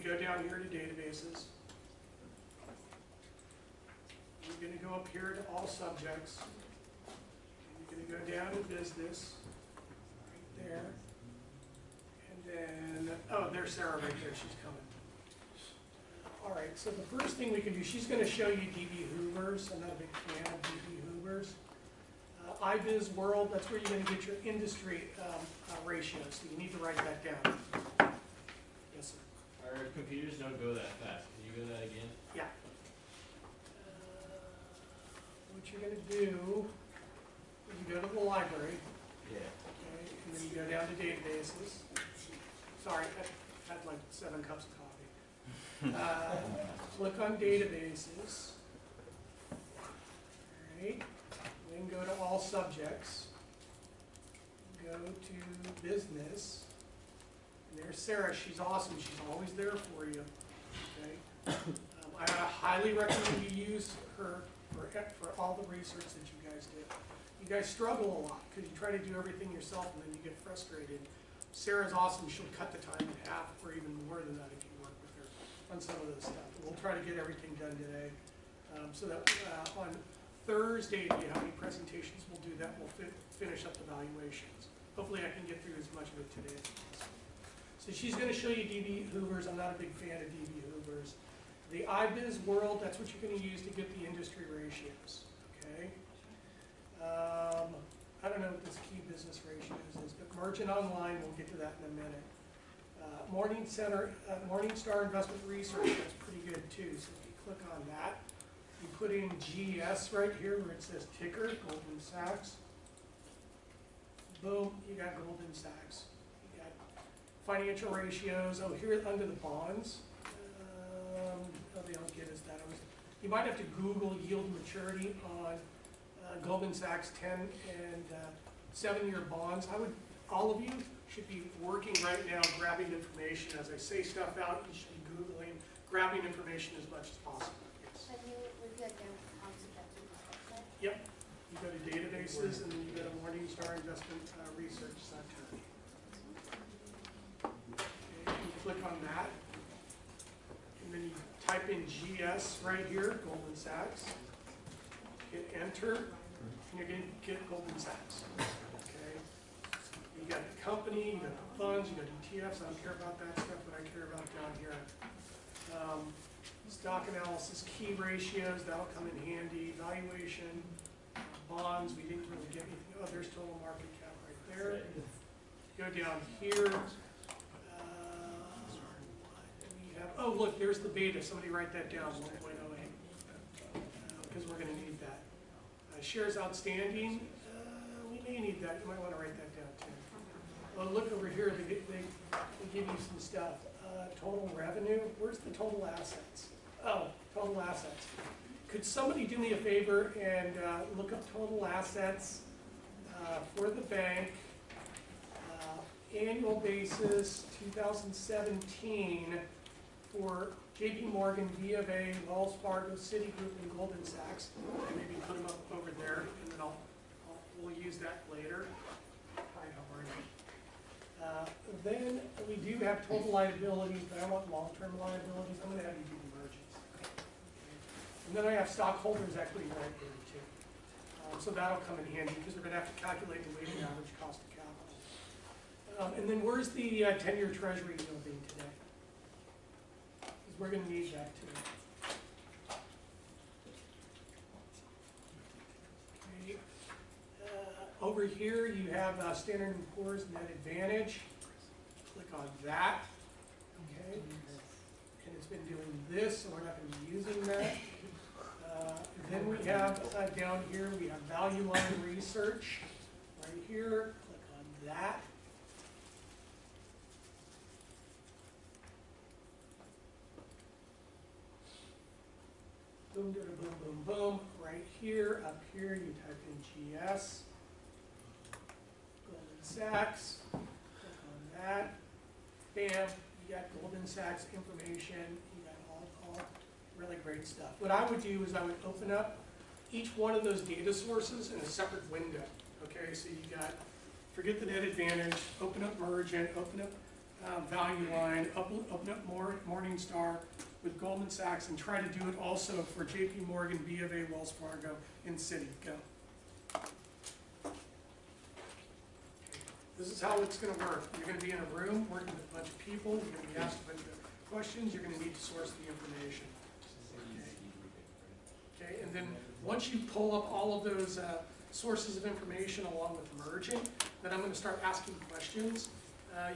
go down here to databases. You're going to go up here to all subjects. You're going to go down to business, right there. And then, oh, there's Sarah right there. She's coming. All right, so the first thing we can do, she's going to show you DB Hoovers. I'm not a big fan of DB Hoovers. IBiz World, that's where you're going to get your industry ratios. So you need to write that down. Yes, sir. Our computers don't go that fast. Can you go that again? Yeah. What you're going to do is you go to the library. Yeah. Okay, and then you go down to databases. Sorry, I had like 7 cups of coffee. Click on databases. All right. Then go to all subjects. Go to business. And there's Sarah. She's awesome. She's always there for you. Okay. I highly recommend you use her for all the research that you guys do. You guys struggle a lot because you try to do everything yourself and then you get frustrated. Sarah's awesome. She'll cut the time in half or even more than that if you work with her on some of this stuff. We'll try to get everything done today so that on Thursday, if you have any presentations, we'll do that. We'll finish up the valuations. Hopefully I can get through as much of it today as possible. So she's going to show you DB Hoovers. I'm not a big fan of DB Hoovers. The IBiz World, that's what you're going to use to get the industry ratios. Okay. I don't know what this key business ratios is, but Merchant Online, we'll get to that in a minute. Morningstar Investment Research, that's pretty good too. So if you click on that, you put in GS right here where it says ticker, Goldman Sachs. Boom, you got Goldman Sachs. You got financial ratios. Oh, here under the bonds. They don't get us that. You might have to Google yield maturity on Goldman Sachs 10 and 7-year bonds. All of you should be working right now, grabbing information. As I say stuff out, you should be Googling, grabbing information as much as possible. Yes. Have you reviewed down concept that you discussed? Yep. You go to databases and then you go to Morningstar Investment Research Center. Okay, you click on that. And then you type in GS right here, Goldman Sachs. Hit enter, and you're going to get Goldman Sachs. Okay. You got the company, you got the funds, you got ETFs. I don't care about that stuff, but I care about down here. Stock analysis, key ratios, that'll come in handy. Valuation, bonds, we didn't really get anything. Oh, there's total market cap right there. Go down here. Oh, look, there's the beta. Somebody write that down, 1.08, because we're going to need that. Shares outstanding, we may need that. You might want to write that down too. Oh, look over here. They give you some stuff. Total revenue. Where's the total assets? Oh, total assets. Could somebody do me a favor and look up total assets for the bank, annual basis, 2017, for JP Morgan, B of A, Wells Fargo, Citigroup, and Goldman Sachs. And maybe put them up over there, and then we'll use that later. Hi, how are you? Then we do have total liabilities, but I want long-term liabilities. I'm going to have you do the mergers. Okay. And then I have stockholders' equity right there too. So that'll come in handy because we're going to have to calculate the weighted average cost of capital. And then where's the 10-year Treasury yielding today? Because we're going to need that too. Okay. Over here you have Standard & Poor's Net Advantage. Click on that. Okay. And it's been doing this, so we're not going to be using that. Then we have down here, we have Value Line Research. Right here, click on that. Boom, boom, boom, boom, boom. Right here, up here, you type in GS. Goldman Sachs. Click on that. Bam, you got Goldman Sachs information. You got all really great stuff. What I would do is I would open up each one of those data sources in a separate window. Okay, so you got, forget the net advantage, open up Mergent, open up value line, up Morningstar with Goldman Sachs, and try to do it also for JP Morgan, B of A, Wells Fargo, and Citi. Go. This is how it's going to work. You're going to be in a room working with a bunch of people. You're going to be asked a bunch of questions. You're going to need to source the information. Okay, and then once you pull up all of those sources of information along with merging, then I'm going to start asking questions.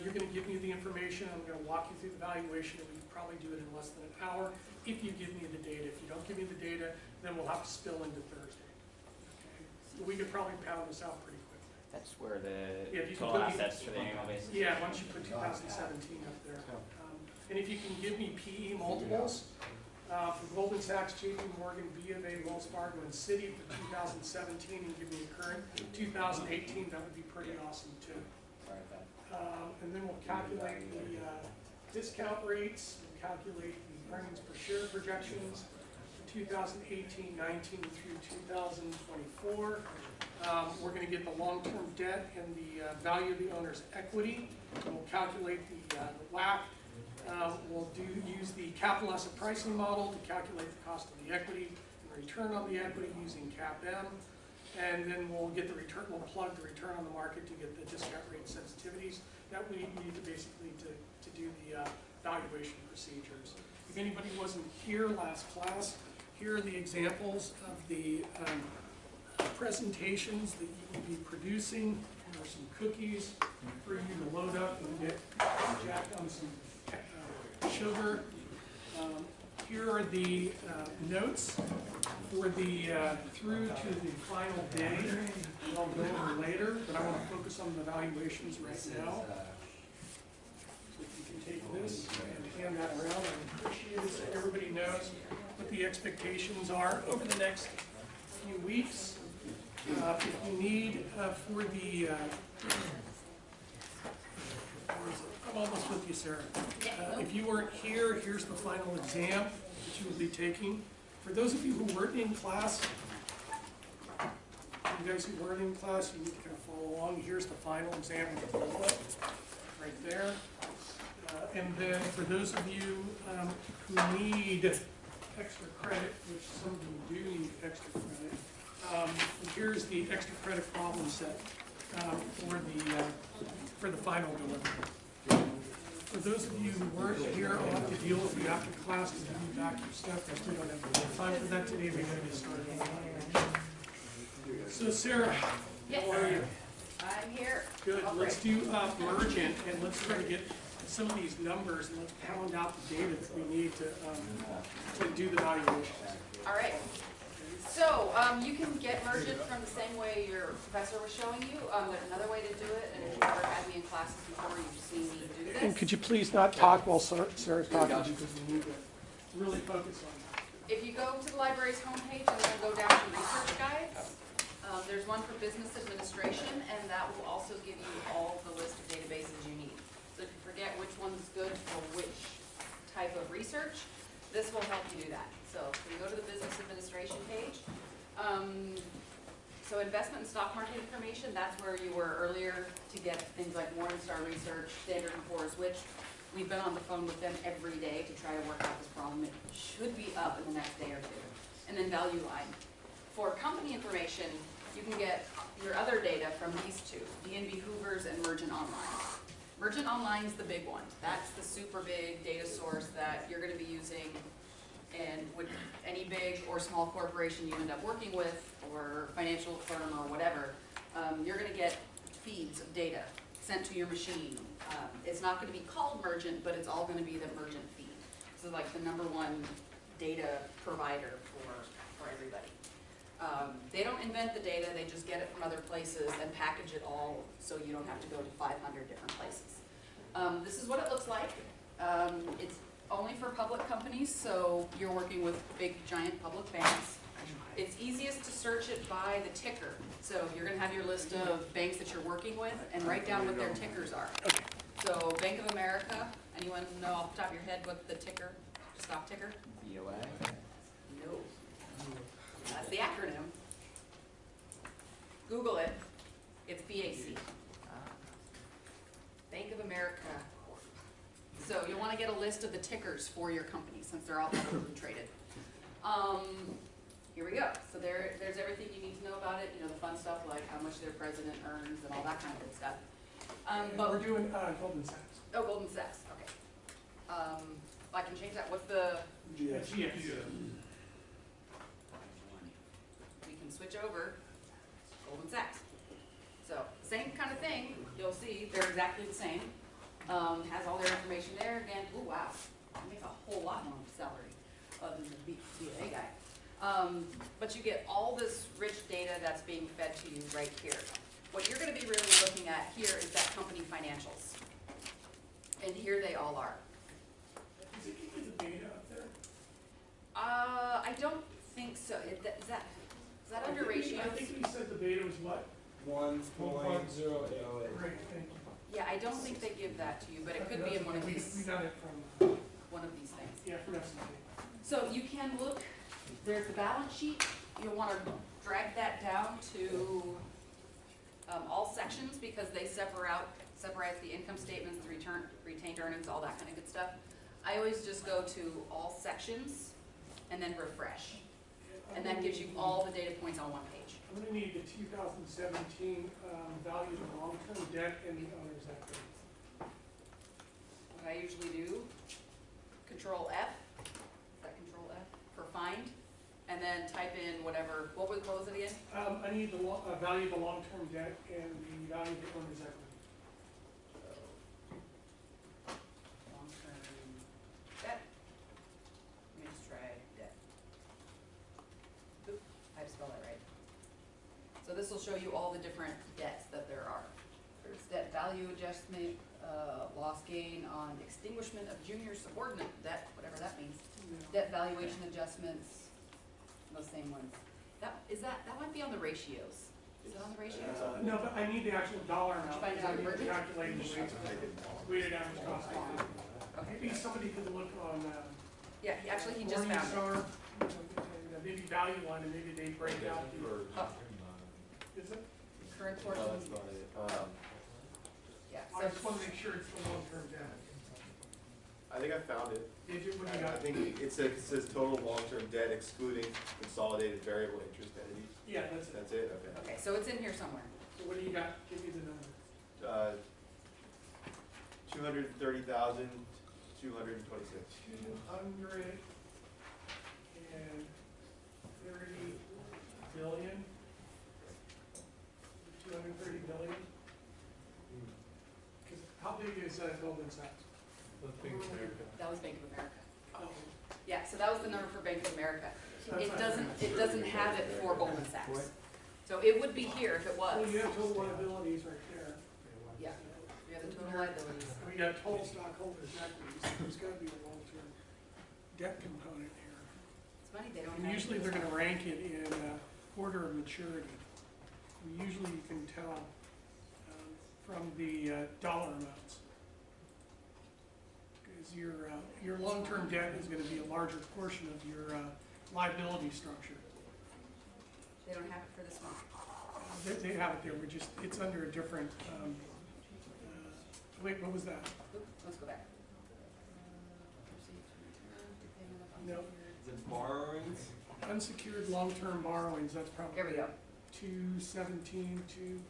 You're going to give me the information. I'm going to walk you through the valuation, and we can probably do it in less than an hour if you give me the data. If you don't give me the data, then we'll have to spill into Thursday. Okay? So we could probably pound this out pretty quickly. That's where the Yeah, if you can total put assets for the annual basis. Yeah, once you put 2017 up there. And if you can give me PE multiples, for Goldman Sachs, JP Morgan, B of A, Wells Fargo, and Citi for 2017, and give me a current 2018, that would be pretty awesome too. And then we'll calculate the discount rates, we'll calculate the earnings per share projections for 2018, 19 through 2024. We're going to get the long-term debt and the value of the owner's equity. We'll calculate the WACC. We'll use the capital asset pricing model to calculate the cost of the equity and return on the equity using CAPM. And then we'll get the return. We'll plug the return on the market to get the discount rate sensitivities that we need to basically to do the valuation procedures. If anybody wasn't here last class, here are the examples of the presentations that you will be producing. There are some cookies for you to load up and get jacked on some sugar. Here are the notes for the through to the final day. I'll go over later, but I want to focus on the valuations right now. So if you can take this and hand that around, I appreciate it so everybody knows what the expectations are over the next few weeks. If you need for the I'm almost with you, Sarah. If you weren't here, here's the final exam that you will be taking. For those of you who weren't in class, you guys who weren't in class, you need to kind of follow along. Here's the final exam with the bullet right there. And then for those of you who need extra credit, which some of you do need extra credit, here's the extra credit problem set for the final delivery. For those of you who weren't here, I'll have to deal with you after class to give you back your stuff. We don't have time for that today. We're going to get started. So Sarah, how are you? I'm here. Good. Let's do mergent, and let's try to get some of these numbers and let's pound out the data that we need to do the valuations. All right. So you can get mergent from the same way your professor was showing you. There's another way to do it, and if you've ever had me in classes before, you've seen me do this. And could you please not talk while Sarah's talking, because we need to really focus on that. If you go to the library's homepage and then go down to research guides, there's one for business administration, and that will also give you all the list of databases you need. So if you forget which one's good for which type of research, this will help you do that. So if you go to the business administration page, so investment and stock market information, that's where you were earlier to get things like Morningstar Research, Standard & Poor's, which we've been on the phone with them every day to try to work out this problem. It should be up in the next day or two. And then value line. For company information, you can get your other data from these two, D&B Hoovers and Mergent Online. Mergent Online is the big one. That's the super big data source that you're going to be using, and with any big or small corporation you end up working with, or financial firm or whatever, you're going to get feeds of data sent to your machine. It's not going to be called Mergent, but it's all going to be the Mergent feed. So like the #1 data provider for everybody. They don't invent the data, they just get it from other places and package it all so you don't have to go to 500 different places. This is what it looks like. It's only for public companies, so you're working with big, giant public banks. It's easiest to search it by the ticker. So you're going to have your list of banks that you're working with and write down what their tickers are. So Bank of America, anyone know off the top of your head what the ticker, stock ticker? BOA? No. That's the acronym. Google it. It's BAC. Bank of America Corp. wanna get a list of the tickers for your company, since they're all publicly traded. Here we go, so there's everything you need to know about it, you know, the fun stuff like how much their president earns and all that kind of good stuff. But we're doing, Goldman Sachs. Oh, Goldman Sachs, okay. I can change that, what's the, GS. we can switch over, Goldman Sachs. So, same kind of thing, you'll see, they're exactly the same. Has all their information there, again, oh wow, that makes a whole lot more salary, other than the BA guy. But you get all this rich data that's being fed to you right here. What you're gonna be really looking at here is that company financials. And here they all are. Is it keeping the data up there? I don't think so, is that under ratio? I think we said the beta was what? 1.088. Great, thank you. Yeah, I don't think they give that to you, but it could be in one of We these, got it from, one of these things. yeah, from S&P. So you can look, there's the balance sheet, you'll wanna drag that down to, all sections, because they separate the income statements, the retained earnings, all that kind of good stuff. I always just go to all sections, and then refresh, and that gives you all the data points on one page. I'm gonna need the 2017, value of long-term debt and the owner's equity. What I usually do, Control F, is that Control F, for find, and then type in whatever, what was it again? I need the value of the long-term debt and the value of the owner's equity. Long-term debt. Let me just try debt. Oop, I have to spell that right. So this will show you all the different debts that there are. There's debt value adjustment, loss gain on extinguishment of junior subordinate debt, whatever that means. Debt valuation adjustments, those same ones. That might be on the ratios. Is it on the ratios? No, but I need the actual dollar amount. Did you find it out in Virgin? Calculating the weighted average cost. Maybe somebody could look on, Yeah, he just found it. Morningstar, and maybe value line, and maybe they break out the, is it? Current No, portion, that's not it. yeah, I so just wanna make sure it's the long-term debt. I think I found it. Did you, what do you I got? think it says total long-term debt excluding consolidated variable interest entities. Yeah, that's it. That's it, okay. okay, so it's in here somewhere. So what do you got? Give me the number. 230,226. 230 billion. 230 billion. Because how big is Goldman Sachs? That was Bank of America. Oh, Yeah, so that was the number for Bank of America. so that's It not- doesn't have it for Goldman Sachs. So it would be here if it was. Well, you have total liabilities right there. Yeah, we have the total liabilities. We got total stockholders' equities. There's got to be a long-term debt component here. It's funny, they don't have. And usually they're gonna rank it in order of maturity. Usually you can tell from the dollar amounts. Because your long-term debt is gonna be a larger portion of your liability structure. They don't have it for this one. They have it there, it's under a different, wait, what was that? Oop, let's go back. No, Is it borrowings? unsecured long-term borrowings, that's probably. Here we go. 217 to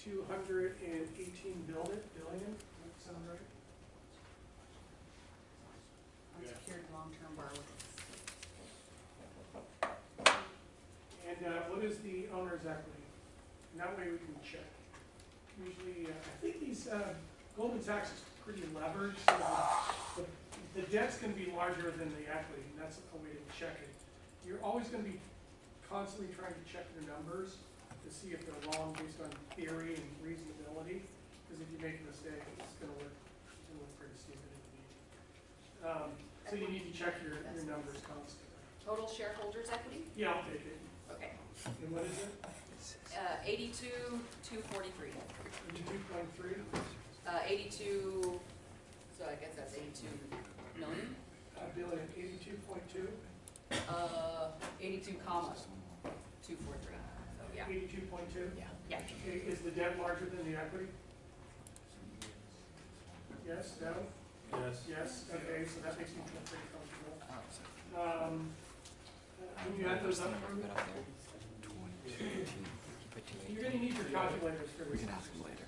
218 billion, that sound right? Unsecured long-term borrowings. And what is the owner's equity? And that way we can check. Usually, I think these, Goldman Sachs is pretty levered, so the debt's gonna be larger than the equity, and that's a way to check it. You're always gonna be constantly trying to check your numbers to see if they're wrong based on theory and reasonability, because if you make a mistake, it's gonna look pretty stupid in the meeting. So you need to check your numbers constantly. Total shareholders equity? Yeah, I'll take it. Okay. And what is it? 82,243. 2.3? 82, so I guess that's 82 million? Billion, 82.2? 82 comma 243, so yeah. 82.2? Yeah. Okay, is the debt larger than the equity? Yes, no? Yes. Yes, okay, so that makes me feel pretty comfortable. When you add those up, you're gonna need your calculators for this. ask him later.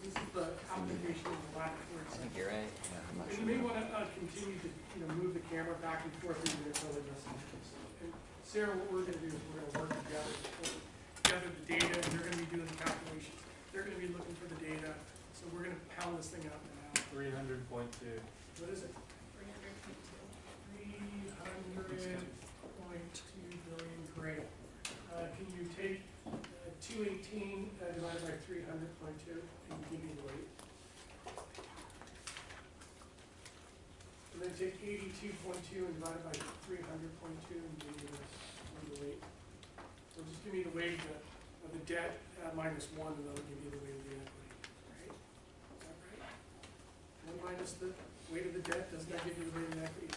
This is the application of the last word. I think you're right. Yeah, I'm not And you sure. may wanna, continue to, move the camera back and forth into your totally And Sarah, what we're gonna do is we're gonna work together, to pull together the data, and you're gonna be doing the calculations. They're gonna be looking for the data, so we're gonna pound this thing out now. 300.2. What is it? 300.2 billion, great. Can you take 218 divided by 300.2 and give me the weight? And then take 82.2 and divide it by 300.2 and give me the weight. So just give me the weight of the debt minus 1, and that'll give you the weight of the equity, right? Is that right? 1 minus the weight of the debt, doesn't that give you the weight of the equity?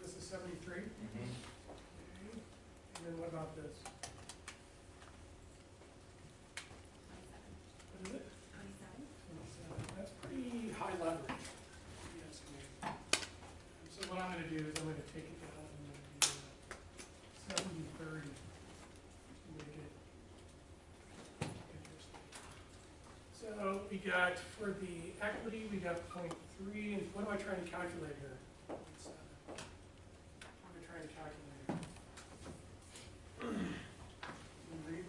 This is 73? Mm-hmm. Okay. And then what about this? What is it? 27. That's pretty high leverage, if you ask me. So what I'm gonna do is I'm gonna take it down and I'm gonna do 70-30 to make it interesting. So we got, for the equity, we got 0.3, and what am I trying to calculate here? 0.7. What am I trying to calculate here? Can you read?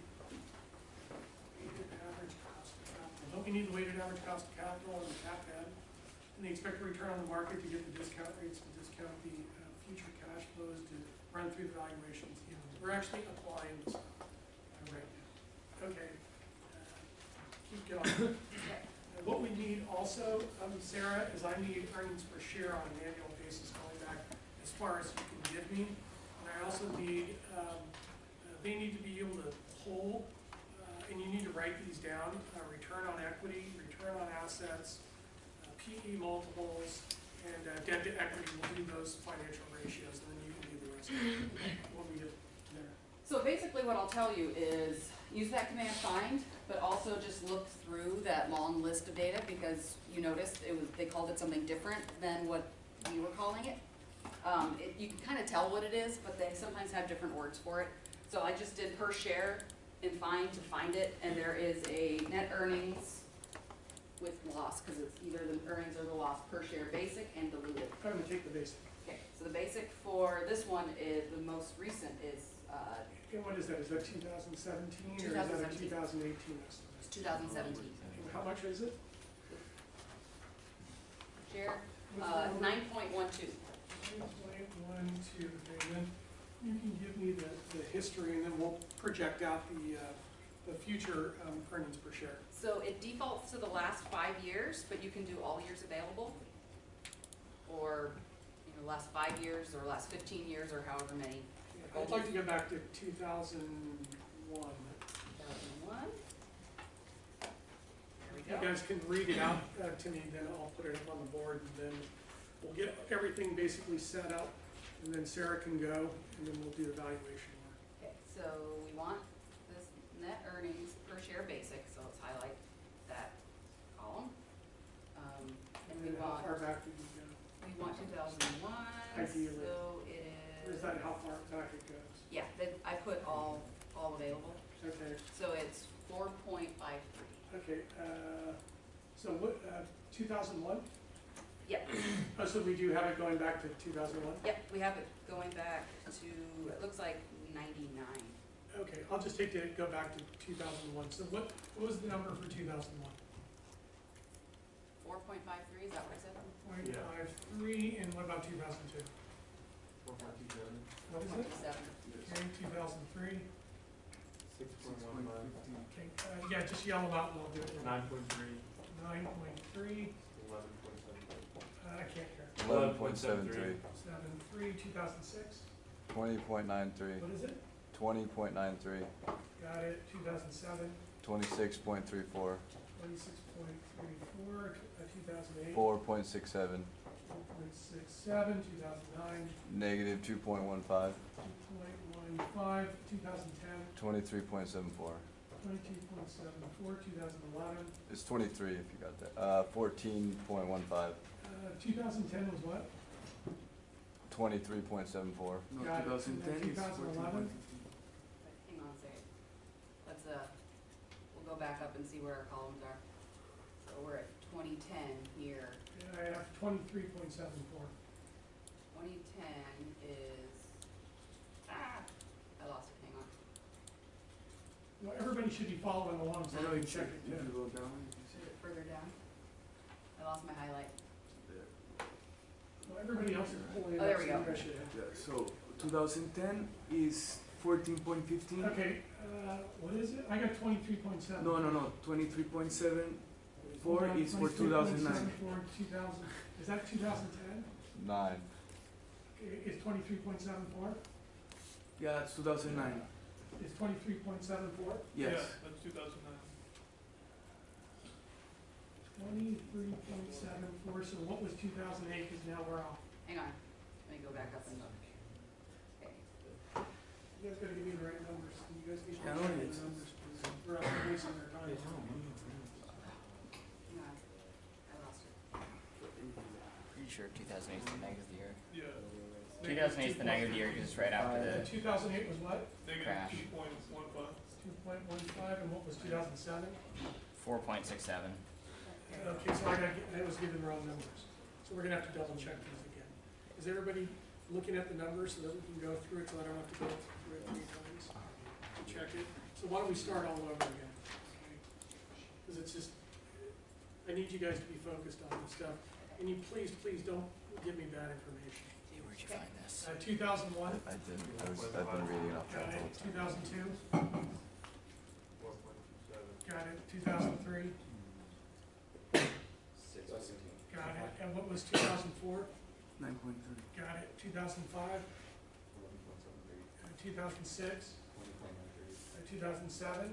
Weighted average cost of capital. Don't we need the weighted average cost of capital and the CAPM? And the expected return on the market to get the discount rates, to discount the future cash flows, to run through the valuations. We're actually applying this right now. Okay. Keep going. And what we need also, Sarah, is I need earnings per share on an annual basis going back as far as you can give me. And I also need, they need to be able to pull, and you need to write these down, return on equity, return on assets, PE multiples, and debt to equity. We'll do those financial ratios, and then you can do the rest of it. What we did there. So basically what I'll tell you is use that command find, but also just look through that long list of data because you noticed they called it something different than what we were calling it. You can kind of tell what it is, but they sometimes have different words for it. So I just did per share in find to find it, and there is a net earnings with loss because it's either the earnings or the loss per share basic and diluted. I'm gonna take the basic. Okay, so the basic for this one is, the most recent is, And what is that? Is that 2017 or is that a 2017. 2018 estimate? it's 2017. And how much is it? Share, What's the number? 9.12. 9.12, okay, then you can give me the history and then we'll project out the future earnings per share. So it defaults to the last 5 years, but you can do all years available. Or, last 5 years or last 15 years or however many. I'd like to go back to 2001. 2001. There we You go. guys can read it out to me, then I'll put it up on the board and then we'll get everything basically set up. And then Sarah can go and then we'll do the valuation work. Okay, so we want this net earnings per share basic, so let's highlight that column. And we then how want, far back did you go? we want 2001, Ideally. so it Or is is, that how far back it goes? yeah, I put all available. Okay, So it's 4.53. okay, so what, 2001? Yep, Oh, so we do have it going back to 2001? yep, we have it going back to, it looks like 99. Okay, I'll just take it, go back to 2001. So what was the number for 2001? 4.53, is that what I said? 0.53, and what about 2002? 4.27. What is it? 27. Okay, 2003. 6.15. Okay, yeah, just yell them out and I'll do it. 9.3. 9.3, 11.7. I can't hear. 11.73. 7.3, 2006. 20.93. What is it? 20.93. Got it, 2007. 26.34. 26.34, 2008. 4.67. 4.67, 2009. Negative 2.15. 2.15, 2010. 23.74. 22.74, 2011. It's 23 if you got that. 14.15. 2010 was what? 23.74. No, Got it. 2010 And is 2011? 14.15. Hang on a second. Let's, we'll go back up and see where our columns are. So we're at 2010 here. Yeah, I have 23.74. 2010 is, I lost it, hang on. Well, everybody should be following along, so I know they can it's check if it you too. go down. Is it further down? I lost my highlight. Well, everybody else is pulling it Oh, up, there we so go. you guys should have. Yeah, so 2010 is 14.15. Okay, what is it? I got 23.7. No, 23.74 is for 2009. 2000, is that 2010? 9. Is 23.74? Yeah, it's 2009. Is 23.74? Yes. That's 2009. 23.74, so what was 2008, because now we're off. Hang on, let me go back up and look. Okay, You guys gotta give me the right numbers, you guys need to Yeah, check no, the it's- numbers, please. We're out wasting our time. hang on. I lost it. Pretty sure 2008 is the negative year. Yeah. 2008 is the negative year because it's right after the 2008 was what? crash. 2.15. 2.15, and what was 2007? 4.67. Okay, so I was given the wrong numbers, so we're gonna have to double check these again. Is everybody looking at the numbers so that we can go through it, so I don't have to go through it 3 times? Check it, so why don't we start all over again? Because it's just, I need you guys to be focused on this stuff, and you please don't give me bad information. Hey, where'd you find this? 2001, I didn't. I've been reading off that got the whole it, time. 2002, 4.27. got it, 2003, 6. got it, and what was 2004? 9.3. Got it, 2005, 2006, 2007,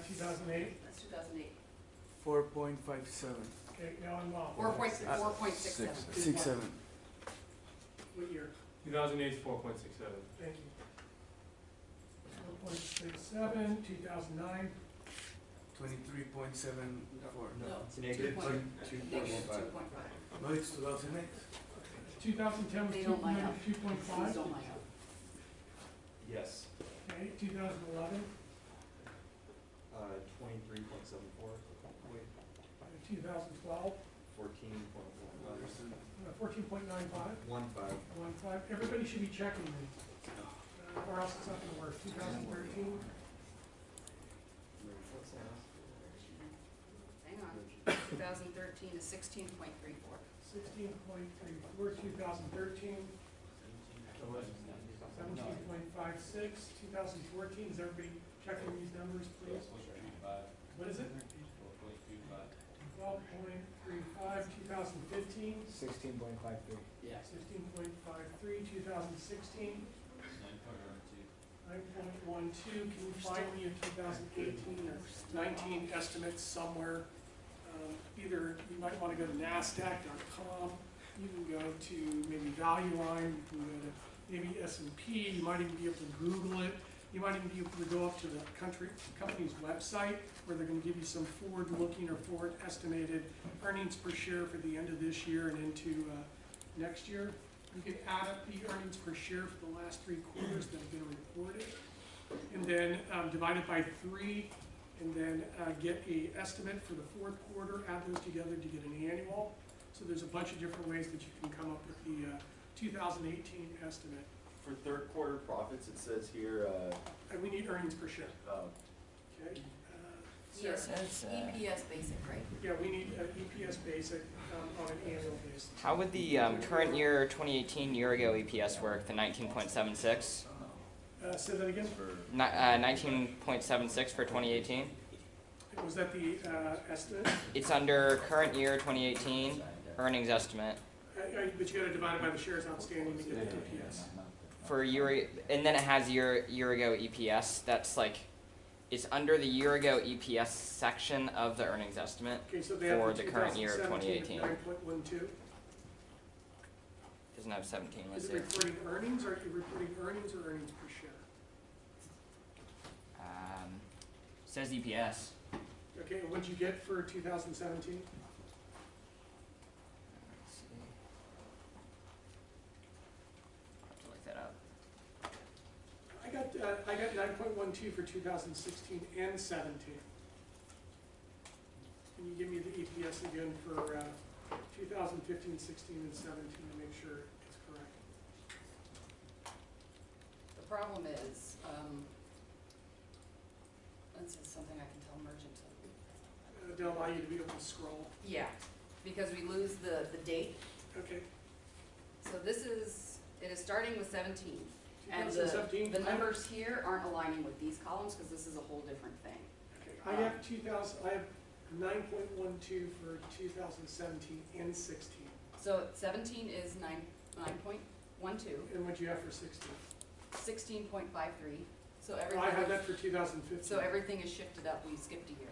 2008. That's 2008. 4.57. Okay, now I'm off. 4.67. 6.7. What year? 2008 is 4.67. Thank you. 4.67, 2009, 23.74. No, Negative 2.5. 2.15. No, it's 2008. 2010 was They don't line up. 2.5. Please don't line up. Yes. Okay, 2011, 23.74. 2012, 14.95, 15. Everybody should be checking these, or else it's not gonna work. 2013, Hang on. 2013 is 16.34. 16.34, 2013, 17.56, 2014. Is everybody checking these numbers, please? What is it? 12.35, 2015, 16.53. Yeah. 16.53, 2016, 9.12. Can you find me a 2018 or 19 estimates somewhere? Either you might want to go to NASDAQ.com, you can go to maybe Value Line, you can go to maybe S&P, you might even be able to Google it. You might even be able to go up to the company's website where they're going to give you some forward-looking or forward-estimated earnings per share for the end of this year and into next year. You can add up the earnings per share for the last 3 quarters that have been reported, and then divide it by 3, and then get a estimate for the 4th quarter, add those together to get an annual. So there's a bunch of different ways that you can come up with the 2018 estimate. For third quarter profits, it says here, And we need earnings per share, okay? Sarah? Yes, EPS basic, right? Yeah, we need EPS basic on an annual basis. How would the current year 2018 year ago EPS work? The 19.76? Say that again? 19.76 for 2018? Was that the estimate? It's under current year 2018 earnings estimate But you gotta divide it by the shares outstanding to get the EPS. for year, and then it has year ago EPS. That's like, it's under the year ago EPS section of the earnings estimate Okay, so they have for the current year of 2017 at 2018. 9.12. Doesn't have 17 Is it listed. reporting earnings, or are you reporting earnings or earnings per share? says EPS. Okay, and what'd you get for 2017? Let's see. I'll have to look that up. I got 9.12 for 2016 and 17. Can you give me the EPS again for 2015, 16, and 17 to make sure it's correct? The problem is, this is something I can tell merchant to. They'll allow you to be able to scroll. Yeah, because we lose the date. Okay. So this is, it is starting with 17. And 2017. the numbers here aren't aligning with these columns because this is a whole different thing. Okay. I have 9.12 for 2017 and 16. So 17 is 9.12, And what'd you have for 16? 16.53. So Oh, I had everything, that for 2015. so everything is shifted up. We skipped a year.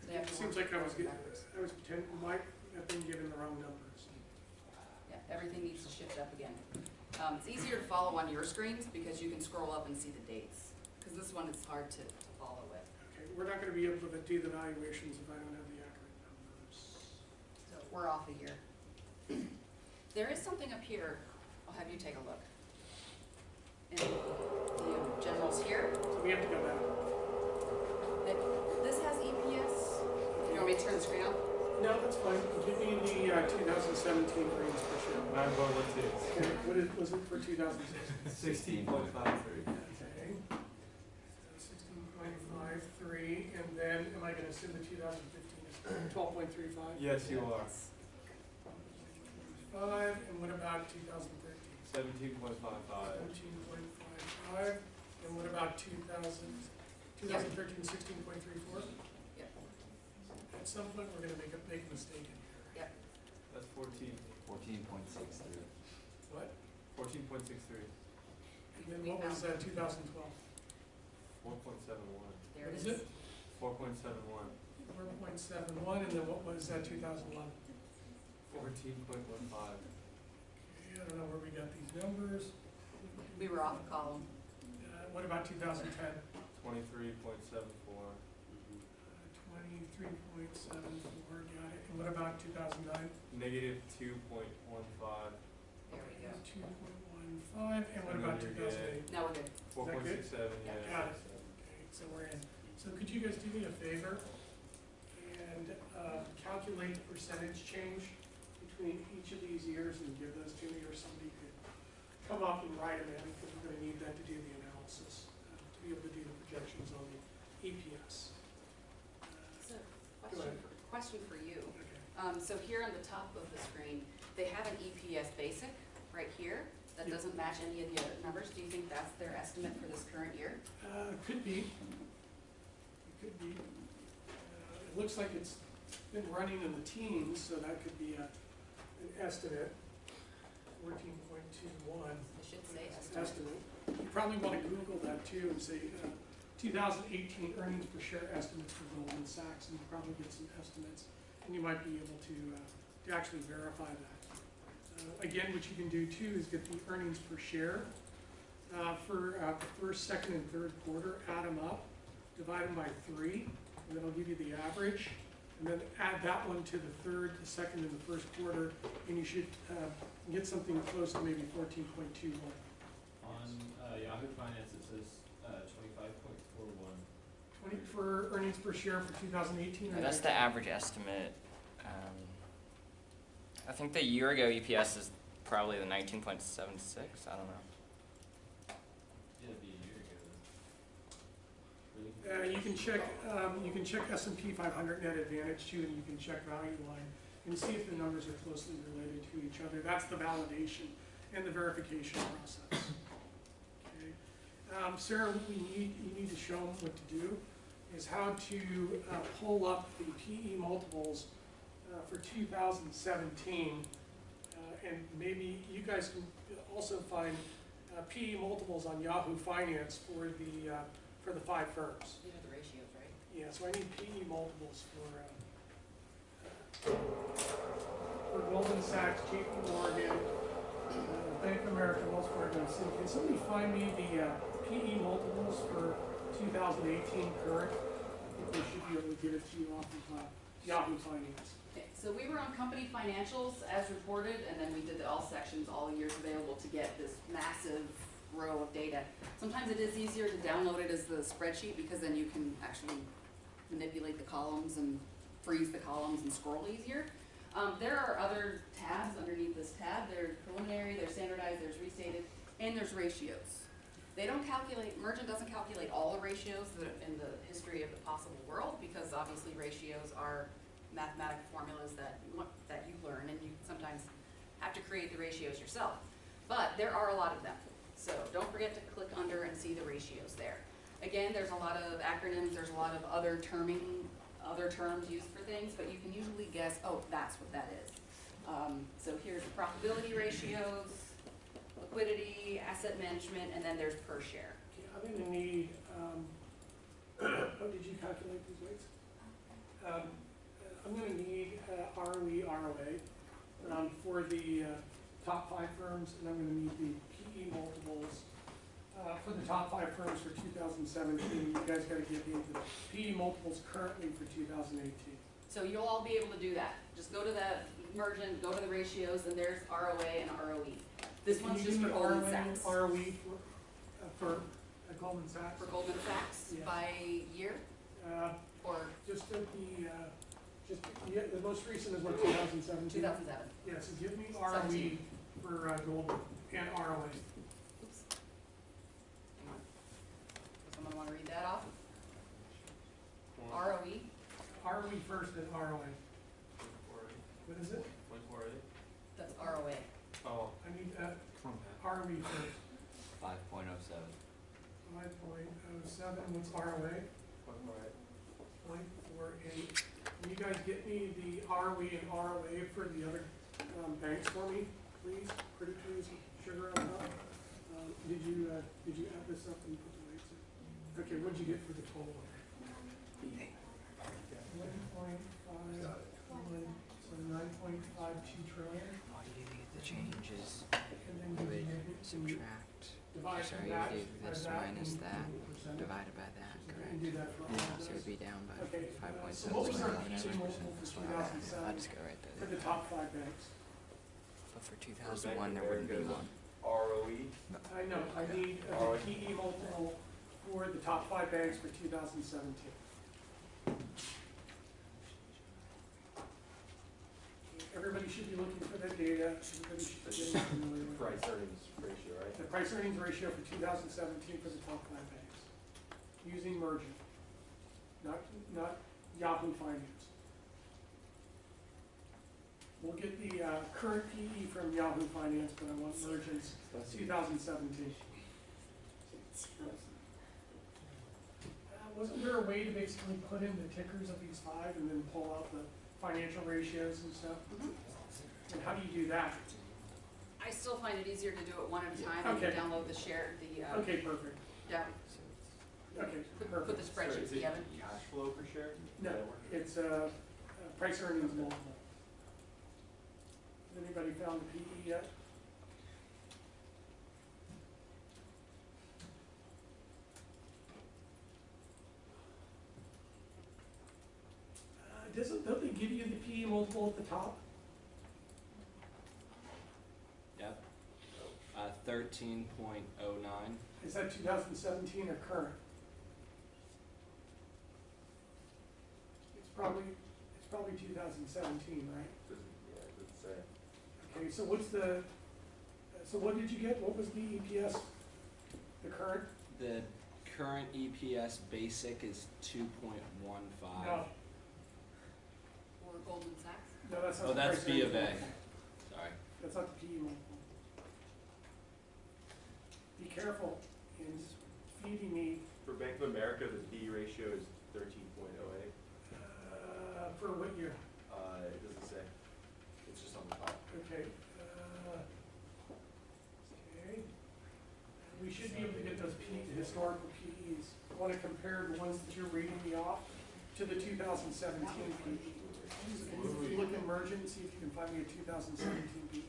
So they have It to seems work like I was getting, backwards. might have been given the wrong numbers. Yeah, everything needs to shift up again. It's easier to follow on your screens because you can scroll up and see the dates. Because this one is hard to follow with. Okay, we're not gonna be able to do the valuations if I don't have the accurate numbers. So we're off a year. There is something up here. I'll have you take a look. In the generals here, So we have to go back. this has EPS. You want me to turn the screen off? No, that's fine. Give me the 2017 earnings per share. 9.16. Okay, what was it for 2016? 16.53. Okay. 16.53, and then am I gonna assume the 2015 is 12.35? Yes, you are. 5, and what about 2013? 17.55. 17.55, and what about 2013, 16.34? Yep. At some point, we're gonna make a big mistake in here. Yep. That's 14. 14.63. What? 14.63. And then what was 2012? 4.71. There What it is is. it? 4.71. 4.71, and then what was 2011? 14.15. Okay, I don't know where we got these numbers. We were off a column. What about 2010? 23.74. 23.74, got it. And what about 2009? Negative 2.15. There we go. 2.15, and what And about then you're 2008? Now we're good. 4.67. Yeah. Yeah. Got it. Okay, so we're in. So could you guys do me a favor and calculate the percentage change between each of these years and give those to me, or somebody could come up and write them in, because we're gonna need that to do the analysis, to be able to do the projections on the EPS. So, Go ahead. question for you. Okay. So here on the top of the screen, they have an EPS basic right here that Yeah. doesn't match any of the other numbers. Do you think that's their estimate for this current year? Could be. It could be. It looks like it's been running in the teens, so that could be an estimate. 14.21. It should say estimate. Estimate. You probably want to Google that too and say 2018 earnings per share estimates for Goldman Sachs, and you probably get some estimates, and you might be able to actually verify that. Again, what you can do too is get the earnings per share for the first, second, and third quarter, add them up, divide them by 3, and that'll give you the average, and then add that one to the third, the second, and the first quarter, and you should get something close to maybe 14.21. On Yahoo Finance, it says 25.41. 20 for earnings per share for 2018? Yeah, that's the average estimate. I think the year ago EPS is probably the 19.76. I don't know. Yeah, it'd be a year ago. Really? You can check S&P 500 net advantage too, and you can check value line and see if the numbers are closely related to each other. That's the validation and the verification process. Okay. Sarah, what you need to show them what to do is how to pull up the PE multiples for 2017, and maybe you guys can also find PE multiples on Yahoo Finance for the 5 firms. These are the ratios, right? Yeah, so I need PE multiples for Goldman Sachs, JP Morgan, Bank of America, Wells Fargo, and Citi. Can somebody find me the PE multiples for 2018 current? they should be able to get it to you off of Yahoo Finance. Okay, so we were on company financials as reported, and then we did all sections, all years available to get this massive row of data. Sometimes it is easier to download it as the spreadsheet because then you can actually manipulate the columns and freeze the columns and scroll easier. There are other tabs underneath this tab. There's preliminary, there's standardized, there's restated, and there's ratios. They don't calculate, Mergent doesn't calculate all the ratios that are in the history of the possible world, because obviously ratios are mathematical formulas that you learn, and you sometimes have to create the ratios yourself. But there are a lot of them, so don't forget to click under and see the ratios there. Again, there's a lot of acronyms, there's a lot of other terms used for things, but you can usually guess, oh, that's what that is. So here's the profitability ratios, liquidity, asset management, and then there's per share. Okay, I'm gonna need, oh, did you calculate these weights? I'm gonna need ROE, ROA for the top 5 firms, and I'm gonna need the PE multiples for the top 5 firms for 2017. You guys gotta give me the PE multiples currently for 2018. So you'll all be able to do that. Just go to the Mergent, go to the ratios, and there's ROA and ROE. This one's just for Goldman Sachs. ROE for Goldman Sachs? For Goldman Sachs Yeah. by year, or Just the most recent is what, 2017? 2007. Yeah, so give me ROE 17. for Goldman and ROA. Oops. Hang on. Does someone want to read that off? ROE? ROE first and ROA. What is it? That's ROA. Oh, I need come on, Pat. ROE first. 5.07. 5.07, what's ROA? 0.48. Can you guys get me the ROE and ROA for the other banks for me, please? Pretty please, sugar on top. Did you add this up and put the weights in? Okay, what'd you get for the total? 1.51, so 9.52 trillion. All you do to get the changes, And then you you would subtract, divide sorry, that you would do this by minus and that, 50%. divided by that, And correct? do that for all of So it those. would be down by Okay, 5.7. so what was our whatever, PE multiple for that's what I would do. 2007 I'll just go right for there. the top 5 banks? But for 2001, there wouldn't be one. ROE, I know, I need the PE multiple for the top 5 banks for 2017. Everybody should be looking for that data, everybody should be getting familiar with it. price earnings ratio, right? The price earnings ratio for 2017 for the top 5 banks, using Mergent, not Yahoo Finance. We'll get the current PE from Yahoo Finance, but I want Mergent's 2017. Wasn't there a way to basically put in the tickers of these 5 and then pull out the financial ratios and stuff? And how do you do that? I still find it easier to do it one at a time, and you Okay. download the share, Okay, perfect. down, Okay, put perfect. the Sorry, spreadsheet is it together. cash flow per share? No, it's price earnings multiple. Has anybody found the PE yet? Don't they give you the PE multiple at the top? Yep. 13.09. Is that 2017 or current? It's probably 2017, right? Yeah, it doesn't say. Okay, so what did you get? What was the EPS, the current? The current EPS basic is 2.15. No, Or Goldman Sachs. no, that's not Oh, the that's price B of earnings A. multiple. Sorry. That's not the PE multiple. Be careful in feeding me, For Bank of America, the PE ratio is 13.08. for what year? It doesn't say. It's just on the top. Okay, okay. We should be able to get those historical PEs. I want to compare the ones that you're reading me off to the 2017 PE. So can you look at Mergent and see if you can find me a 2017 PE?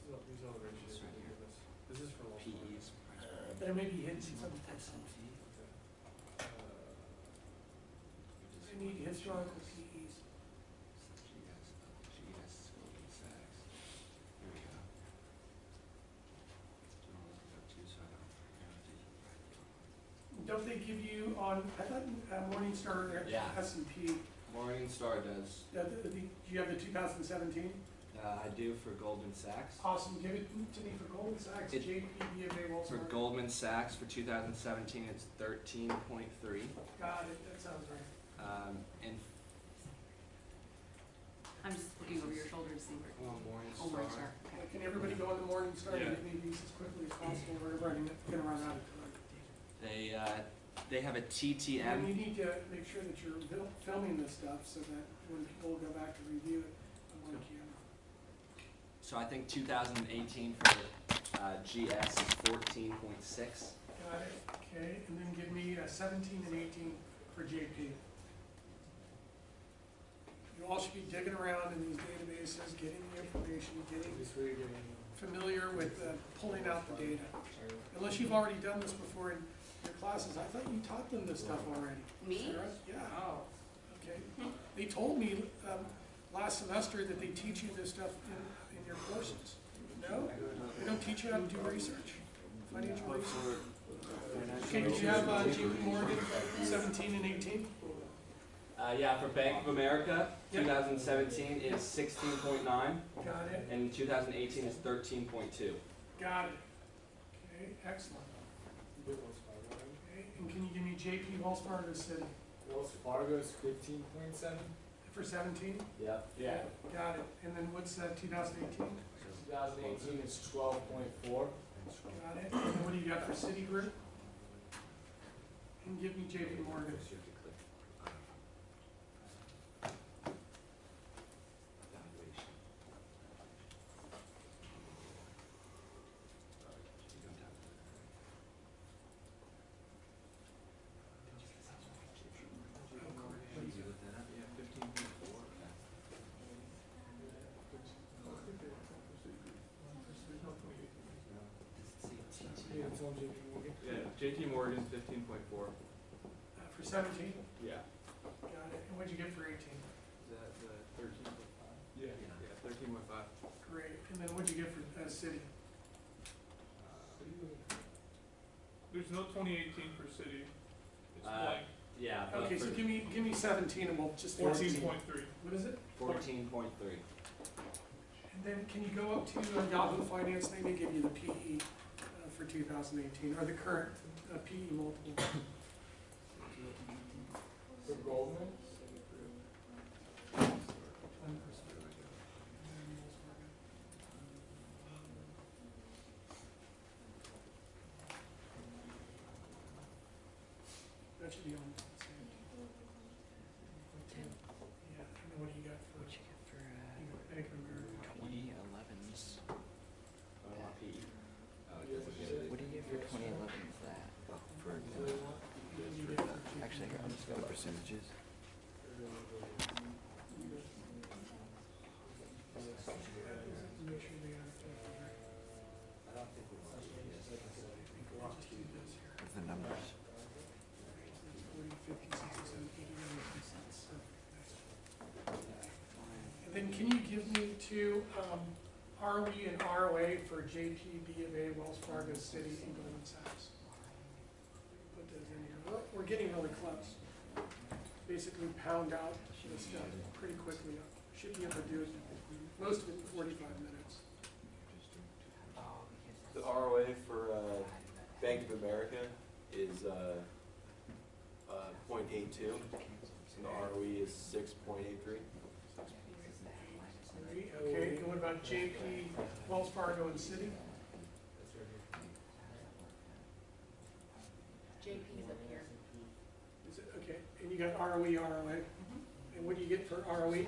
These are the ratios that you give us. This is for long. PEs. There may be hidden in some text. Okay. historical PEs. GS, Goldman Sachs. There we go. Don't they give you on, I thought Morningstar Yeah. S&P, Morningstar does. do you have the 2017? I do for Goldman Sachs. Awesome, give it to me for Goldman Sachs, It- JP, BofA, Wells For Fargo. Goldman Sachs for 2017, it's 13.3. Got it, that sounds right. And I'm just looking over your shoulder to see where, Morningstar. oh, Morningstar, okay. Can everybody go on the Morningstar and Yeah. get me these as quickly as possible, we're gonna run out of time. They have a And TTM. you need to make sure that you're filming this stuff so that when people go back to review it, I'm on camera. So I think 2018 for GS is 14.6. Got it, okay, and then give me 17 and 18 for JP. You all should be digging around in these databases, getting the information, getting This way you're getting. familiar with pulling out the data. Unless you've already done this before in your classes, I thought you taught them this stuff already. Me? Sarah? Yeah, Oh. okay. They told me last semester that they teach you this stuff in your courses. No? They don't teach you how to do research, financial research? Okay, do you have JP Morgan 17 and 18? Yeah, for Bank of America, Yep. 2017 is 16.9, Got it, and 2018 is 13.2. got it. Okay, excellent. Okay, and can you give me JP Wells Fargo City Wells Fargo is 15.7. for 17? Yep. Yeah. Got it. And then what's 2018? 2018 is 12.4. Got it. And then what do you got for Citigroup? And give me JP Morgan. Yeah, it's on JP Morgan. Yeah, JP Morgan 15.4. For 17? Yeah. Got it. And what'd you get for 18? Is that the 13.5? Yeah. Yeah, 13.5. Great. And then what'd you get for Citi? There's no 2018 for city. It's Uh, blank. Yeah, but Okay, so for give me 17 and we'll just. 14.3. What is it? 14.3. And then can you go up to Yahoo Finance? They may give you the PE for 2018 or the current PE multiple. For Goldman, That should be on. Yeah, and then what do you got for What you get for Bank of America? 2011s? Oh, What do you get for 2011s that? For What do you get for JP? Actually, here, I'm just the gonna. percentages. Make sure they are. Just do this here. With the numbers. 40, 50, 60, 70, 80, 90%. And then can you give me two ROE and ROA for JP, B of A, Wells Fargo, Citi, and Goldman Sachs? Put those in here. We're getting really close. Basically pound out this stuff pretty quickly. Should be able to do it, most of it in 45 minutes. The ROA for Bank of America is 0.82, and the ROE is 6.83. Okay, and what about JP, Wells Fargo, and Citi? JP's up here. Is it, okay, and you got ROE, ROA? And what do you get for ROE? 9.59.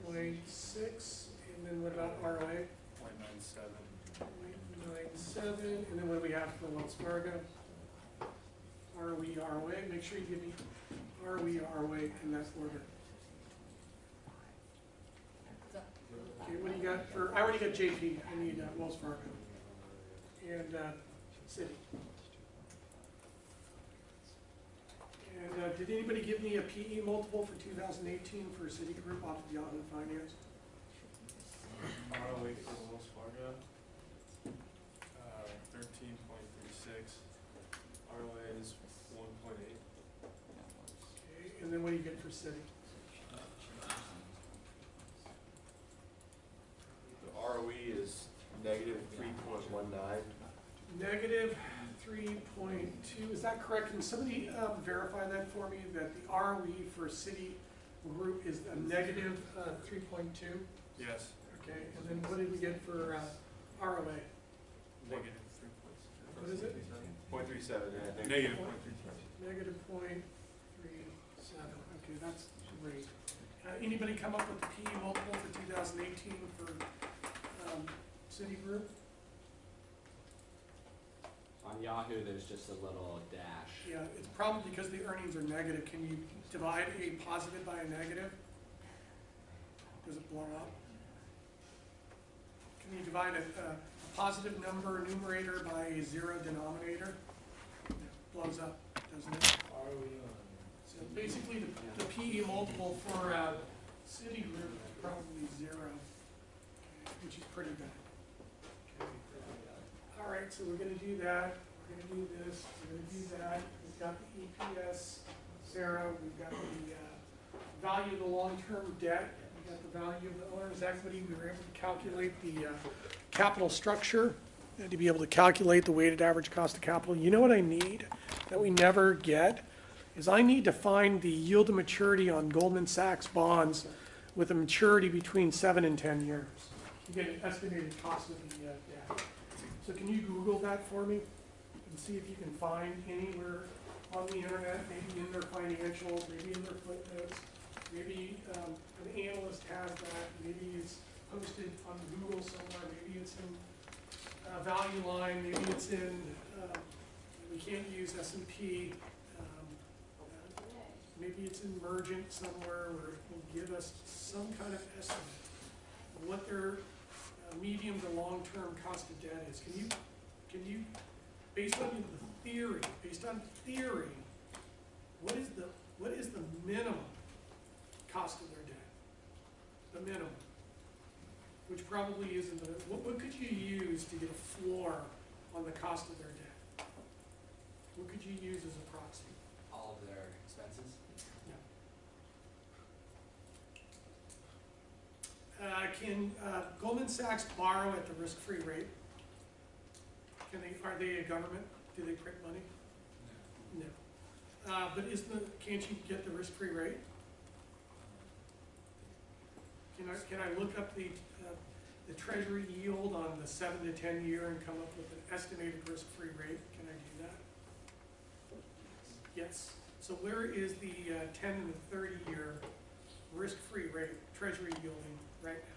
9.6, and then what about ROA? 0.97. 0.97, and then what do we have for Wells Fargo? ROE, ROA, make sure you give me ROE, ROA in that order. Okay, what do you got for, I already got JP, I need Wells Fargo. And Citi. And did anybody give me a PE multiple for 2018 for Citigroup off of Yahoo Finance? ROA for Wells Fargo, 13.36. ROA is 1.8. Okay, and then what do you get for Citi? The ROE is negative 3.19. Negative 3.2, is that correct? Can somebody verify that for me, that the ROE for Citigroup is a negative 3.2? Yes. Okay, and then what did we get for ROA? Negative What is it? 0.37, yeah, Negative. Negative 0.37, okay, that's great. Anybody come up with the PE multiple for 2018 for Citigroup? On Yahoo, there's just a little dash. Yeah, it's probably because the earnings are negative. Can you divide a positive by a negative? Does it blow up? Can you divide a positive number numerator by a zero denominator? It blows up, doesn't it? So basically, the PE multiple for Citigroup is probably zero, which is pretty bad. All right, so we're gonna do that, we're gonna do this, we're gonna do that. We've got the EPS, Sarah, we've got the value of the long-term debt, we've got the value of the owner's equity. We were able to calculate the capital structure, and to be able to calculate the weighted average cost of capital. You know what I need that we never get? Is I need to find the yield to maturity on Goldman Sachs bonds with a maturity between 7 and 10 years. You get an estimated cost of the debt. So can you Google that for me and see if you can find anywhere on the internet, maybe in their financials, maybe in their footnotes, maybe an analyst has that, maybe it's posted on Google somewhere, maybe it's in Value Line, maybe it's in, we can't use S&P, maybe it's in Mergent somewhere where it will give us some kind of estimate of what their medium to long-term cost of debt is. Can you, based on theory, what is the minimum cost of their debt? The minimum, which probably isn't the, what could you use to get a floor on the cost of their debt? What could you use as a proxy? All of their expenses? Can Goldman Sachs borrow at the risk-free rate? Are they a government? Do they print money? No. But can't you get the risk-free rate? Can I look up the treasury yield on the 7 to 10 year and come up with an estimated risk-free rate? Can I do that? Yes. So where is the 10 and the 30 year risk-free rate, treasury yielding right now?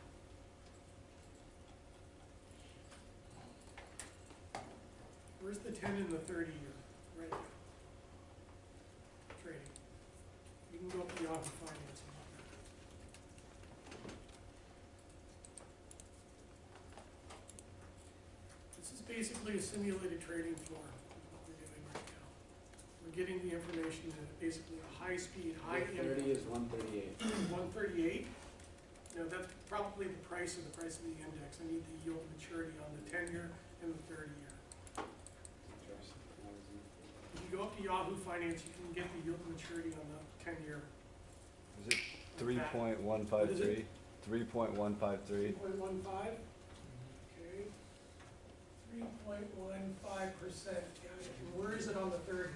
Where's the 10 and the 30 year right now? Trading. You can go up to Yahoo Finance and look at that. This is basically a simulated trading floor, is what we're doing right now. We're getting the information at basically a high speed, high input. 30 is 138. 138? No, that's probably the price of the index. I need the yield maturity on the 10 year and the 30 year. If you go up to Yahoo Finance, you can get the yield maturity on the 10 year. Is it 3.153? 3.153? 3.15? Okay. 3.15%. And where is it on the 30?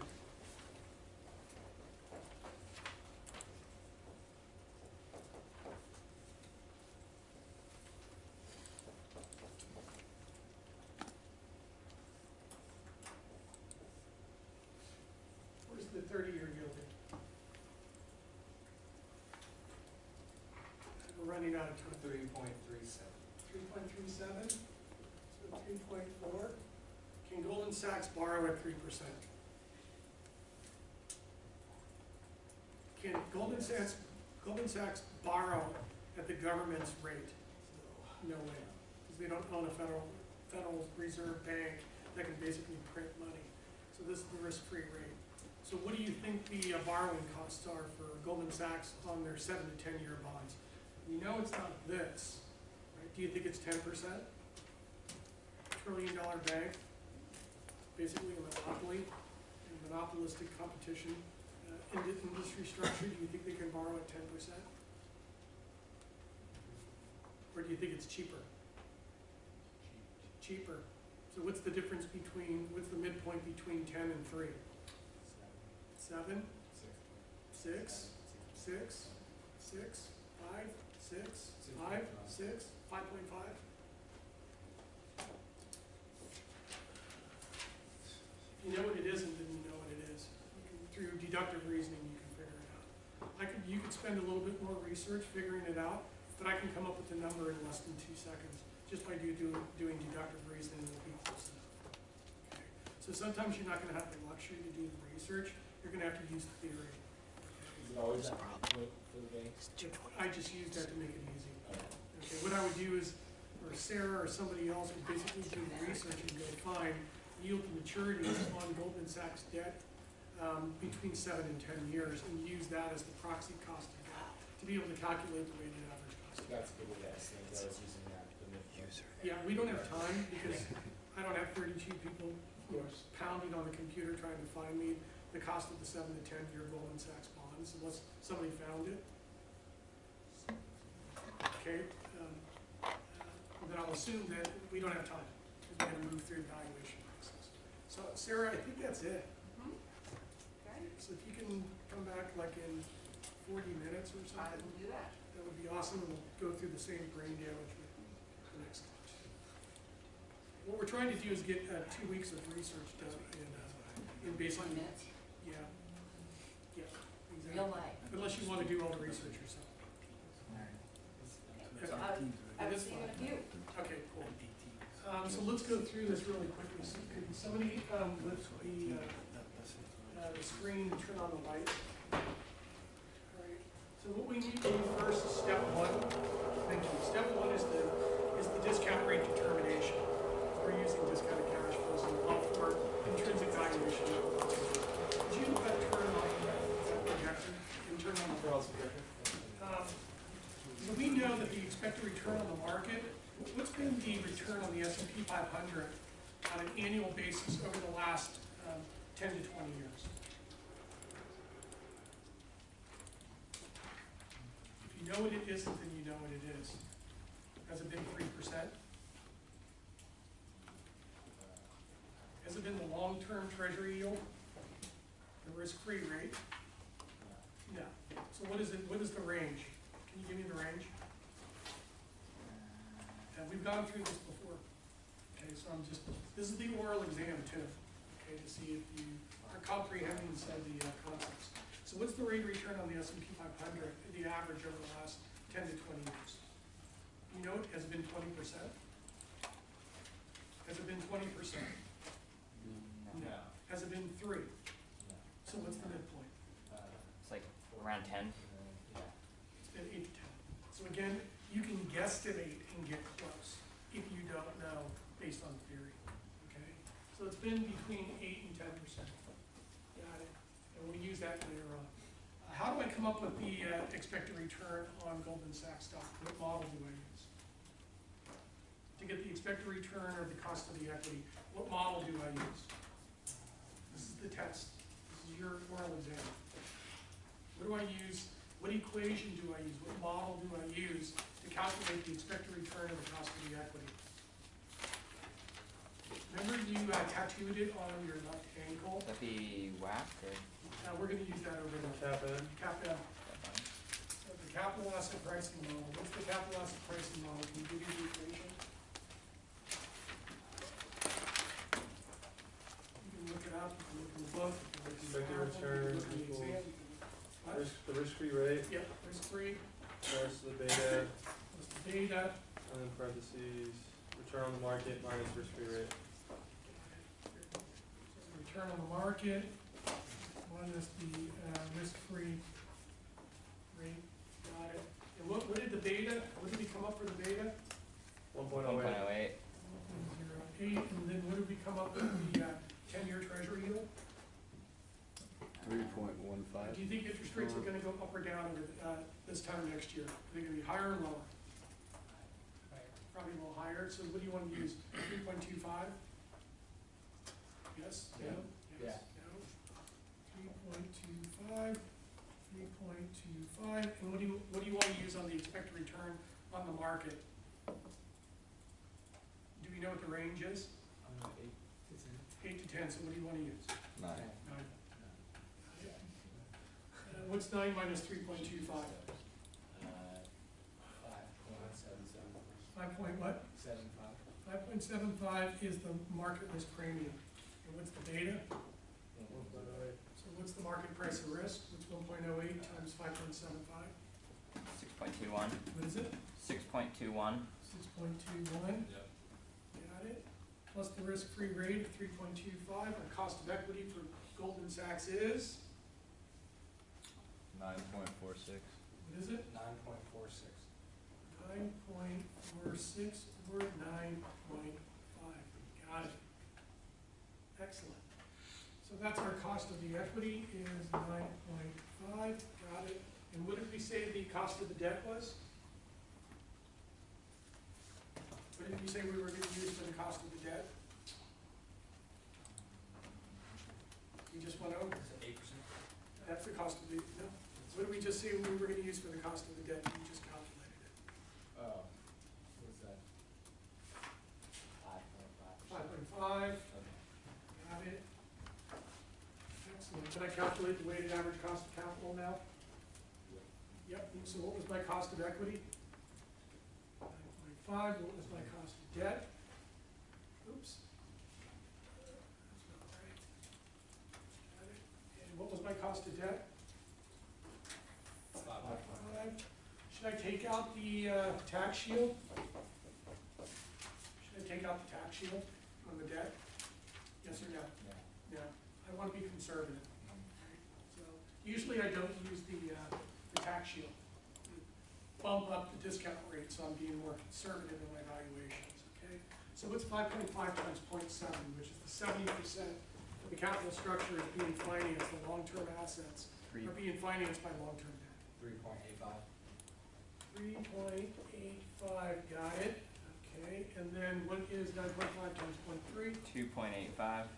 Where's the 30-year yielding? We're running out of time. 3.37. 3.37, so 3.4. Can Goldman Sachs borrow at 3%? Can Goldman Sachs borrow at the government's rate? No way, because they don't own a Federal Reserve Bank that can basically print money. So this is the risk-free rate. So what do you think the borrowing costs are for Goldman Sachs on their 7 to 10-year bonds? You know it's not this, right? Do you think it's 10%? $1 trillion bank, basically a monopoly, a monopolistic competition, industry structure. Do you think they can borrow at 10%? Or do you think it's cheaper? Cheaper. So what's the difference between, what's the midpoint between 10 and 3? 7? 6? 6? 6? 5? 6? 5? 6? 5.5? If you know what it isn't, then you know what it is. Through deductive reasoning, you can figure it out. You could spend a little bit more research figuring it out, but I can come up with a number in less than 2 seconds just by doing deductive reasoning. It'll be close enough. Okay. So sometimes you're not going to have the luxury to do the research. You're going to have to use the theory. Is it always that midpoint for the banks? I just used that to make it easy. Okay. What I would do is, or Sarah or somebody else would basically do the research and go find yield to maturities on Goldman Sachs debt between 7 and 10 years, and use that as the proxy cost of debt to be able to calculate the weighted average cost. So that's a good way to estimate, I was using that, the midpoint. Yeah, we don't have time because I don't have 32 people who are pounding on the computer trying to find me the cost of the 7 to 10-year Goldman Sachs bonds unless somebody found it. Okay, then I'll assume that we don't have time because we have to move through the evaluation process. So Sarah, I think that's it. Okay, So if you can come back like in 40 minutes or I something, will do that. that would be awesome, and we'll go through the same brain damage with the next class. What we're trying to do is get 2 weeks of research done in 20 basically, minutes, yeah, yeah, exactly. real life. Unless you want to do all the research yourself. So I will see you in a few. Okay, cool. So let's go through this really quickly. So could somebody lift the screen and turn on the light? All right. So what we need to do first is step 1. Thank you. Step 1 is the discount rate determination. We're using discounted cash flows and all for intrinsic valuation. Did you turn on that projector and turn on the projector? So we know that the expected return on the market, what's been the return on the S&P 500 on an annual basis over the last 10 to 20 years? If you know what it isn't, then you know what it is. Has it been 3%? Has it been the long-term treasury yield? The risk-free rate? No. So what is it? What is the range? Can you give me the range? We've gone through this before. Okay, so this is the oral exam too, okay, to see if you are comprehending some of the concepts. So what's the rate of return on the S&P 500, the average over the last 10 to 20 years? You know it has been 20%? Has it been 20%? No. Has it been 3? No. So what's the midpoint? It's like around 10. It's been 8 to 10. So again, you can guesstimate and get close if you don't know based on theory, okay? So it's been between 8 and 10%. Got it. And we'll use that later on. How do I come up with the expected return on Goldman Sachs stock? What model do I use? To get the expected return or the cost of the equity, what model do I use? This is the test. This is your oral exam. What do I use? What equation do I use? What model do I use to calculate the expected return of the cost of the equity? Remember you tattooed it on your left ankle? Would that be WAC or? We're going to use that over there. CAPM. CAPM. So the capital asset pricing model. What's the capital asset pricing model? Can you give me the equation? You can look it up. You can look in the book. You can look in the Expected PowerPoint, you can return look in the equals exam. What? The risk-free rate Yep, risk-free. plus the beta, What's the data? and then parentheses, return on the market minus risk-free rate. Return on the market, minus the risk-free rate, got it. And what did the beta, what did we come up for the beta? 1.08. 1.08. 0.08, and then what did we come up with the 10-year treasury yield? you think interest rates are gonna go up or down over, this time next year? Are they gonna be higher or lower? Probably a little higher, so what do you wanna use, 3.25? Yes, no, yes, no? 3.25, 3.25, and what do you wanna use on the expected return on the market? Do we know what the range is? 8 to 10, so what do you wanna use? 9. 9. What's 9 minus 3.25? 5 point what? 5.75 is the market risk premium. And what's the beta? So what's the market price of risk? What's 1.08 times 5.75? 6.21. What is it? 6.21. 6.21. Yep. Got it. Plus the risk-free rate of 3.25. Our cost of equity for Goldman Sachs is, 9.46. what is it? 9.46. 9.46 or 9.5. Got it. Excellent. So that's our cost of the equity is 9.5. Got it. And what did we say the cost of the debt was? What did we say we were going to use for the cost of the debt? We just went over. 8%. That's the cost of the, no. What did we just say we were going to use for the cost of the debt? We just calculated it. Oh, what's that? 5.5%. 5.5. Okay. Got it. Excellent. Can I calculate the weighted average cost of capital now? Yep. So what was my cost of equity? 9.5. What was my cost of debt? Oops. That's not right. Got it. And what was my cost of debt? 5. Should I take out the tax shield? Should I take out the tax shield on the debt? Yes or no? Yeah. No. I want to be conservative. So usually I don't use the tax shield. Bump up the discount rate, so I'm being more conservative in my valuations, okay? So what's 5.5 times 0.7, which is the 70% of the capital structure is being financed, the long-term assets are being financed by long-term debt. 3.85. 3.85, got it, okay, and then what is 9.5 times 0.3? 2.85.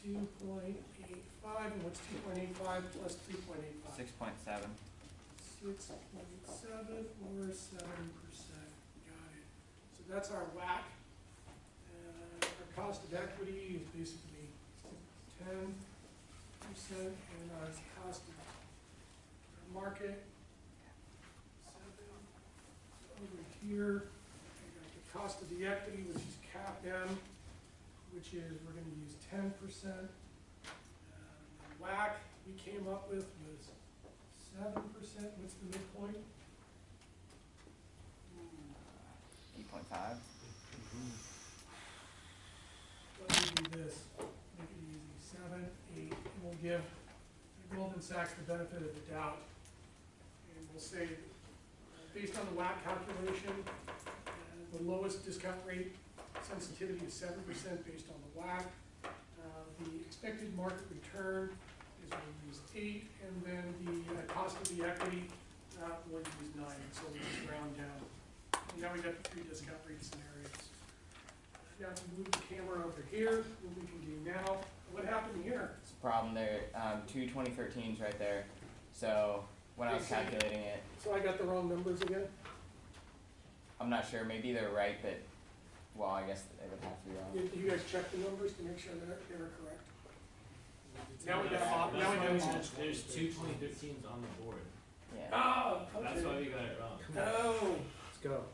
2.85, and what's 2.85 plus 3.85? 6.7. 6.7 or 7%, got it. So that's our WACC. Our cost of equity is basically 10%, and our cost of market, 7. Over here, I got the cost of the equity, which is cap M, which is, we're gonna use 10%. The WACC we came up with was 7%, what's the midpoint? 8.5. Let me do this, make it easy, 7, 8, and we'll give Goldman Sachs the benefit of the doubt. And we'll say, based on the WACC calculation, the lowest discount rate sensitivity is 7% based on the WACC. The expected market return is we'll use 8, and then the cost of the equity, we'll use 9, so we just round down. And now we got the 3 discount rate scenarios. Now to move the camera over here, what we can do now. What happened here? It's a problem there. 2 2013s right there. So when I was calculating it, So I got the wrong numbers again? I'm not sure. Maybe they're right, but well, I guess they would have to be wrong. You guys check the numbers to make sure that they were correct? Now we got, now we got. There's 2 2013s on the board. Yeah. Oh, okay. That's why we got it wrong. Oh. Let's go.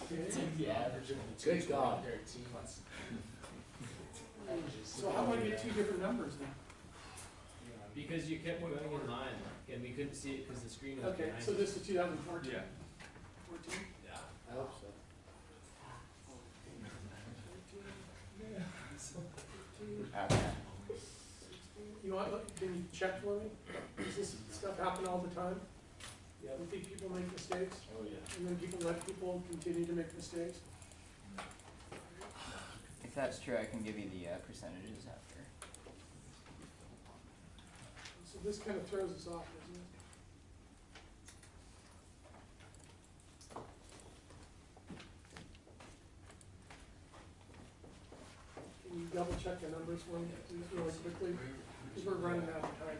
Okay. The average of the Good God. 2013s. So how do I get 2 different numbers then? Because you kept going in line, and we couldn't see it because the screen was Okay, behind so us. this is 2014? Yeah. 14? Yeah, I hope so. 15, Okay. 16. You want, can you check for me? Does this stuff happen all the time? Yep. You think people make mistakes? Oh, yeah. And then people let people continue to make mistakes? If that's true, I can give you the percentages after. this kind of throws us off, doesn't it? Can you double check the numbers for me, please, really quickly? Because we're running out of time.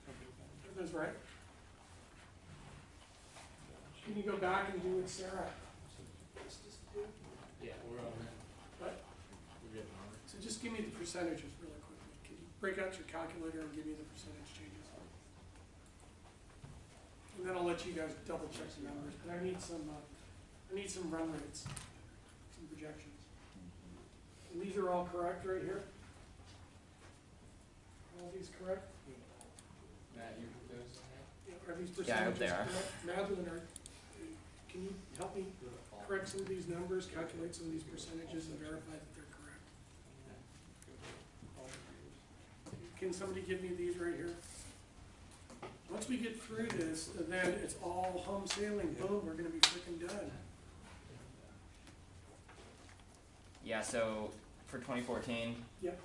Are those right? Can you go back and do what Sarah? Yeah, we're on it. What? We're getting on it. So just give me the percentages really quickly. Can you break out your calculator and give me the percentage changes? And then I'll let you guys double check the numbers, but I need some run rates, some projections. And these are all correct right here? All these correct? Matt, you put those in there? Yeah, are these Yeah, I hope percentages they are. correct? Madeline, can you help me correct some of these numbers, calculate some of these percentages and verify that they're correct? Can somebody give me these right here? Once we get through this, then it's all home sailing, boom, we're gonna be freaking done. Yeah, so for 2014, Yep,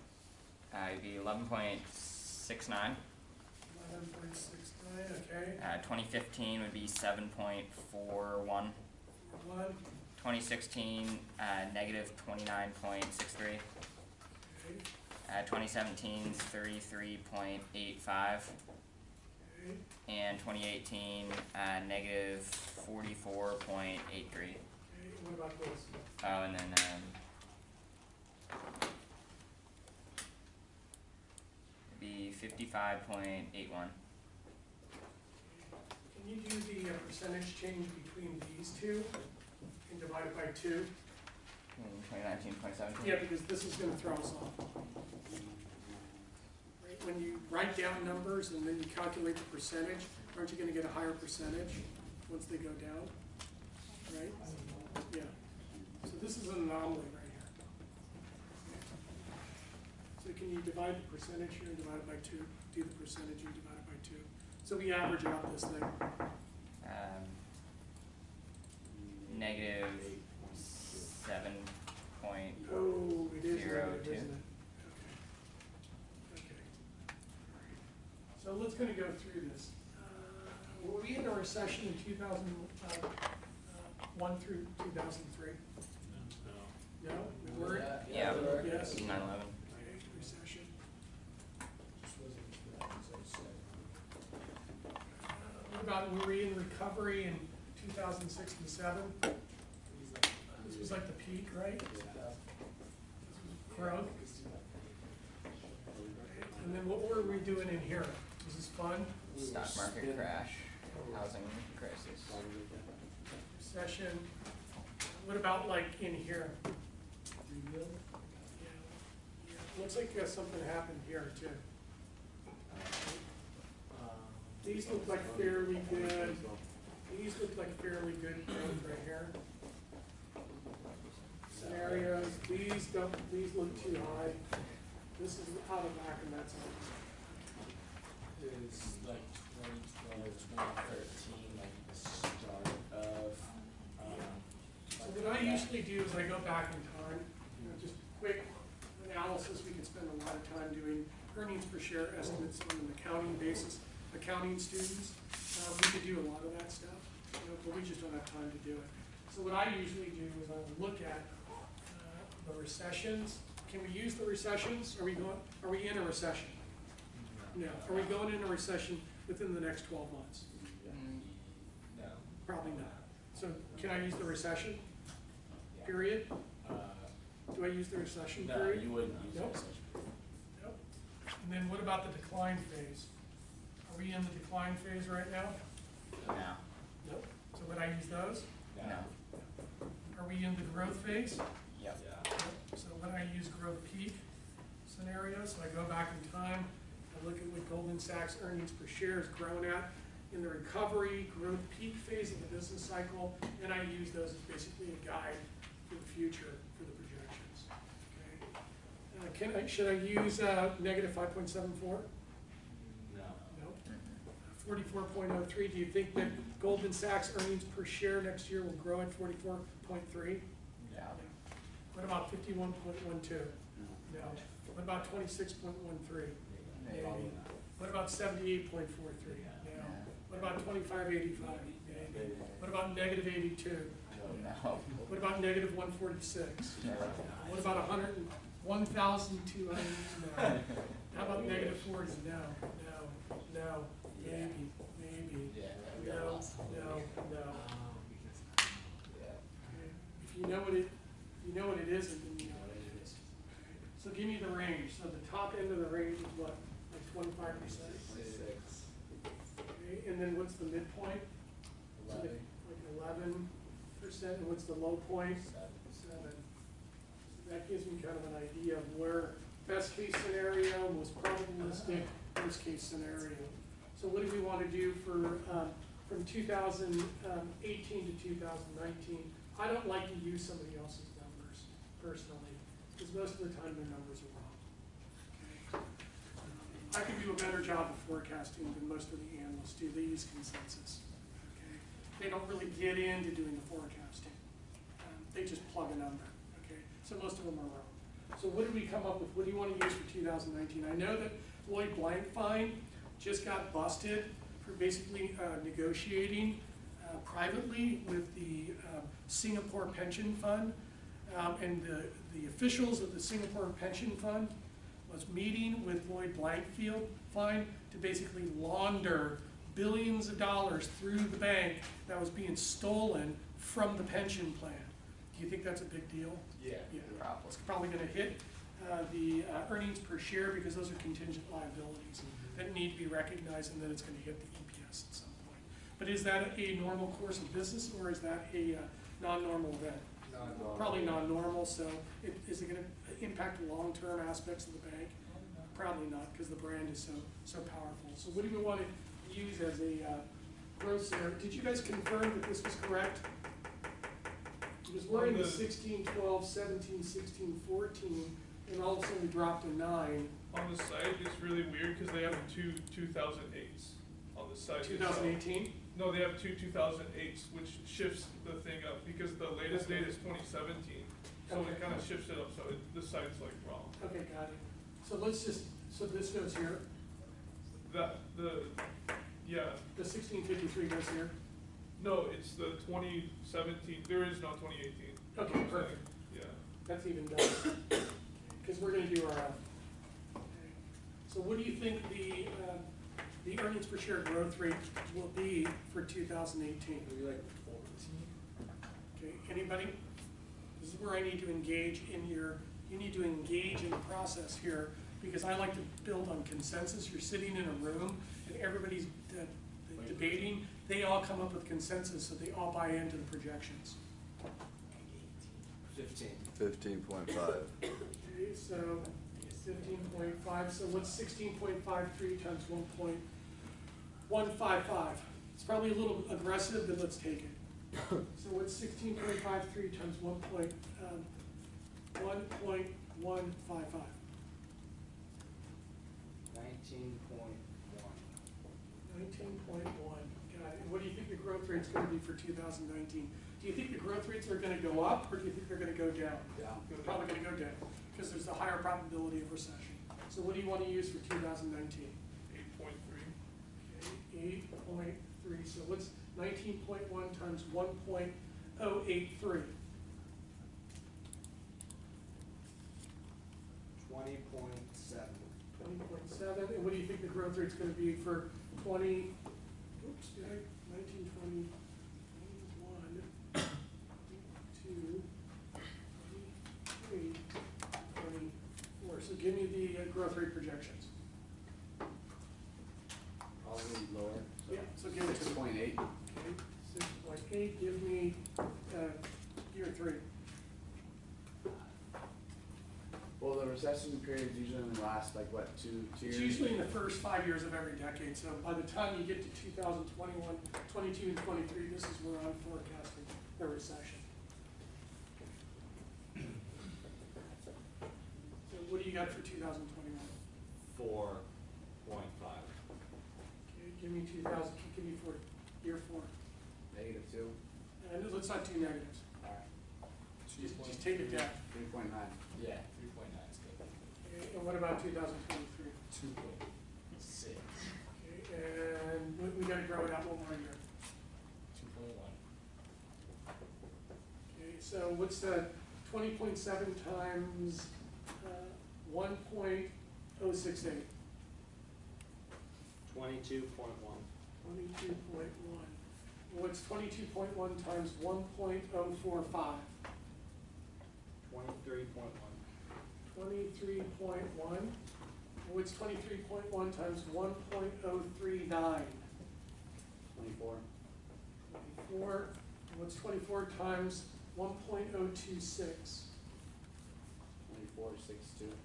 it'd be 11.69. 11.69, okay, 2015 would be 7.41. 1, 2016, negative 29.63. okay, 2017 is 33.85. okay, And 2018, negative 44.83. okay, what about this? Oh, and then, it'd be 55.81. Can you do the percentage change between these two and divide it by 2? In 2019, 2017? Yeah, because this is gonna throw us off. Right, when you write down numbers and then you calculate the percentage, aren't you gonna get a higher percentage once they go down? Right? Yeah. So this is an anomaly right here. So can you divide the percentage here and divide it by 2? Do the percentage and divide it by 2. So we average out this thing. Negative 7 point, Oh, it is 0, negative, 2. isn't it? Okay. Okay. So let's kind of go through this. Were we in a recession in 2001 through 2003? No, we weren't? yeah, Yes. 9/11. Okay, recession. What about, were we in recovery in 2006 and 7? This was like the peak, right? This was growth. And then what were we doing in here? Was this fun? Stock market crash, housing crisis. Recession. What about like in here? Yeah, looks like something happened here too. These look like fairly good. These look like fairly good growth right here. Scenarios, these look too high. This is out of whack and that's all. It's like 2012, 2013, like the start of, So what I usually do is I go back in time, just quick analysis. We can spend a lot of time doing earnings per share estimates on an accounting basis. Accounting students, we could do a lot of that stuff, but we just don't have time to do it. So what I usually do is I look at the recessions. Can we use the recessions? Are we in a recession? No. Are we going into a recession within the next 12 months? no. Probably not. So can I use the recession period? Do I use the recession No, period? you wouldn't use Nope. it. Nope. And then what about the decline phase? Are we in the decline phase right now? No. Nope. So would I use those? No. Are we in the growth phase? Yep. Yep. So when I use growth peak scenario, so I go back in time, I look at what Goldman Sachs earnings per share has grown at in the recovery, growth peak phase of the business cycle, and I use those as basically a guide for the future for the projections. Okay. Should I use negative 5.74? No. No. 44.03, do you think that Goldman Sachs earnings per share next year will grow at 44.3? Yeah. What about 51.12? No. What about 26.13? Maybe. What about 78.43? No. What about 25.85? Maybe. What about negative 82? No. What about negative 146? No. What about 1,200? No. How about negative 40? No. Maybe. No. Okay. If you know what it isn't, then you know what it is. So give me the range. So the top end of the range is what? Like 25%? Okay. And then what's the midpoint? 11. Like 11%. And what's the low point? 7. That gives me kind of an idea of where best case scenario, most probabilistic, worst case scenario. So what do we want to do for from 2018 to 2019? I don't like to use somebody else's numbers personally, because most of the time their numbers are wrong. Okay. I can do a better job of forecasting than most of the analysts do. They use consensus. Okay. They don't really get into doing the forecasting. They just plug a number. Okay. So most of them are wrong. So what did we come up with? What do you want to use for 2019? I know that Lloyd Blankfein just got busted for basically negotiating privately with the Singapore Pension Fund. And the officials of the Singapore Pension Fund was meeting with Lloyd Blankfein to basically launder billions of dollars through the bank that was being stolen from the pension plan. Do you think that's a big deal? Yeah. Probably. It's probably going to hit the earnings per share because those are contingent liabilities that need to be recognized, and then it's going to hit the EPS at some point. But is that a normal course of business, or is that a non-normal event? Non-normal. Probably non-normal. So is it going to impact the long-term aspects of the bank? Probably not, because the brand is so powerful. So what do we want to use as a growth scenario? Did you guys confirm that this was correct? Because we're in the 16, 12, 17, 16, 14, and all of a sudden we dropped to 9. On the site, it's really weird because they have two 2008s on the site. 2018? No, they have two 2008s, which shifts the thing up because the latest date is 2017. So Okay. it kind of shifts it up, so the site's like wrong. Okay, got it. So let's just, so this goes here, Yeah, the 1653 goes here. no, it's the 2017, there is no 2018. Okay, perfect. Yeah. That's even better. Because we're going to do our, okay. So what do you think the earnings per share growth rate will be for 2018? Maybe like 14. Okay, anybody? This is where I need to engage in you need to engage in the process here, because I like to build on consensus. You're sitting in a room and everybody's debating. They all come up with consensus, so they all buy into the projections. 15. 15.5. Okay, so 15.5, so what's 16.53 times 1.155? It's probably a little aggressive, but let's take it. So what's 16.53 times 1.155? 19.1. 19.1. Got it. And what do you think the growth rate's going to be for 2019? Do you think the growth rates are going to go up, or do you think they're going to go down? Down. They're probably going to go down, because there's a higher probability of recession. So what do you want to use for 2019? 8.3. Okay, 8.3. So what's 19.1 times 1.083? 20.7. 20.7. And what do you think the growth rate's going to be for 20? Oops, did I? 19, 20, 21, 22, 23, 24. So give me the growth rate projections. Probably lower. Yeah, so give it to me. 6.8. Okay, 6.8. Give me year 3. Well, the recession periods usually only last like what, two It's years? usually in the first 5 years of every decade. So by the time you get to 2021, 22, and 23, this is where I'm forecasting the recession. So what do you got for 2021? 4.5. Okay, give me me 2,000, give me for year 4. -2. And let's not do negatives. Alright. Just take it down. 3.9. Yeah, 3.9 is good. Okay, and what about 2023? 2.6. Okay, and we gotta grow it out one more year. 2.1. Okay, so what's 20.7 times 1.068? 22.1. 22.1. What's 22.1 times 1.045? 23.1. 23.1. What's 23.1 times 1.039? 24. 24. What's 24 times 1.026? 24.62.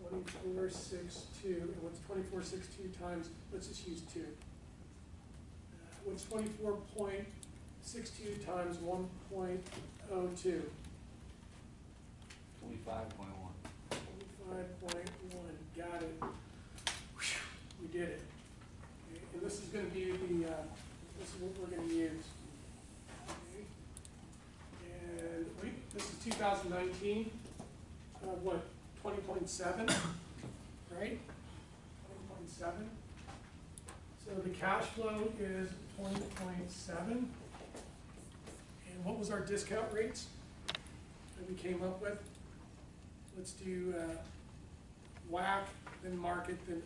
24.62. And what's 24.62 times, let's just use 2. What's 24.62 times 1.02? 25.1. 25.1, got it. Whew, we did it. Okay, and this is gonna be this is what we're gonna use. Okay. And this is 2019, what, 20.7, right? 20.7. So the cash flow is 20.7. And what was our discount rates that we came up with? Let's do WAC, then market, then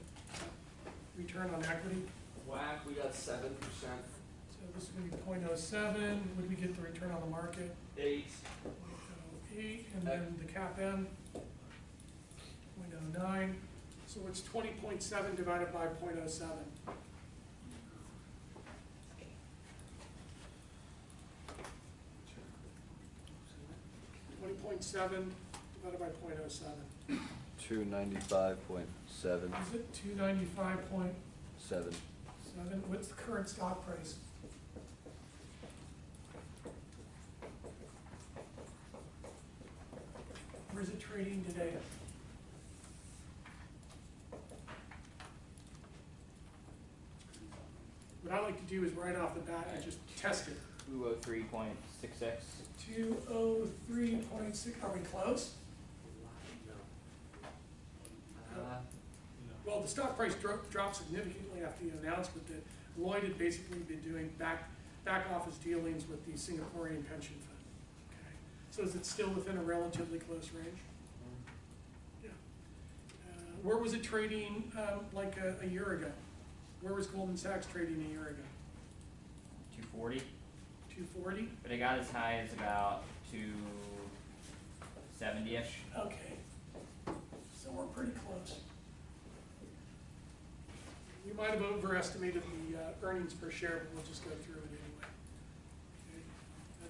return on equity. WAC, we got 7%. So this is gonna be 0.07. What did we get the return on the market? 8. 0.08, and then the CAPM, 0.09. So it's 20.7 divided by 0.07. 20.7 divided by 0.07. 295.7. Is it 295.7? 7. What's the current stock price? Where is it trading today? What I like to do is right off the bat and just test it. 203.66. 203.6, are we close? Well, the stock price dropped significantly after the announcement that Lloyd had basically been doing back office dealings with the Singaporean pension fund. Okay, so is it still within a relatively close range? Yeah. Where was it trading like a year ago? Where was Goldman Sachs trading a year ago? 240. 240? But it got as high as about 270-ish. Okay, so we're pretty close. We might have overestimated the earnings per share, but we'll just go through it anyway. Okay.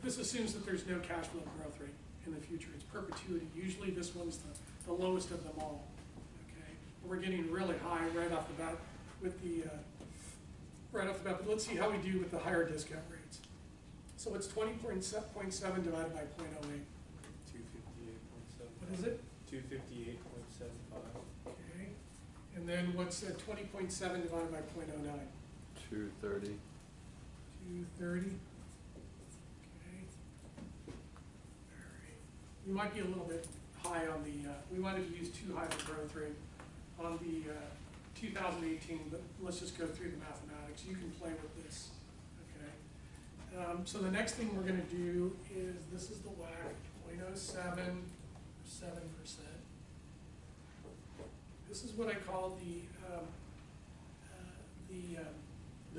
This assumes that there's no cash flow growth rate in the future. It's perpetuity. Usually this one's the lowest of them all. Okay, we're getting really high right off the bat with the but let's see how we do with the higher discount rates. So it's 20.7 divided by 0.08. 258.75. What is it? 258.75. Okay, and then what's 20.7 divided by 0.09? 230. 230. Okay. All right. We might be a little bit high on the, we might have used too high of a growth rate on the 2018, but let's just go through the mathematics. You can play with this, okay? So the next thing we're gonna do is, this is the WAC, 0.07, 7%. This is what I call the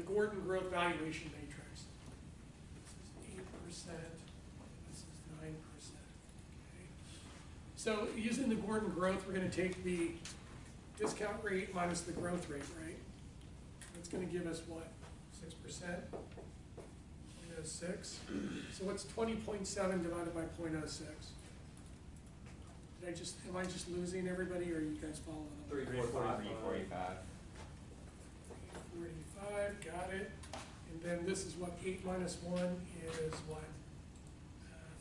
Gordon Growth Valuation Matrix. This is 8%, this is 9%, okay? So using the Gordon Growth, we're gonna take the discount rate minus the growth rate, right? That's gonna give us what, 6%? 0.06. So what's 20.7 divided by 0.06? Am I just losing everybody, or are you guys following along? 345. 45, got it. And then this is what, 8 minus 1 is what?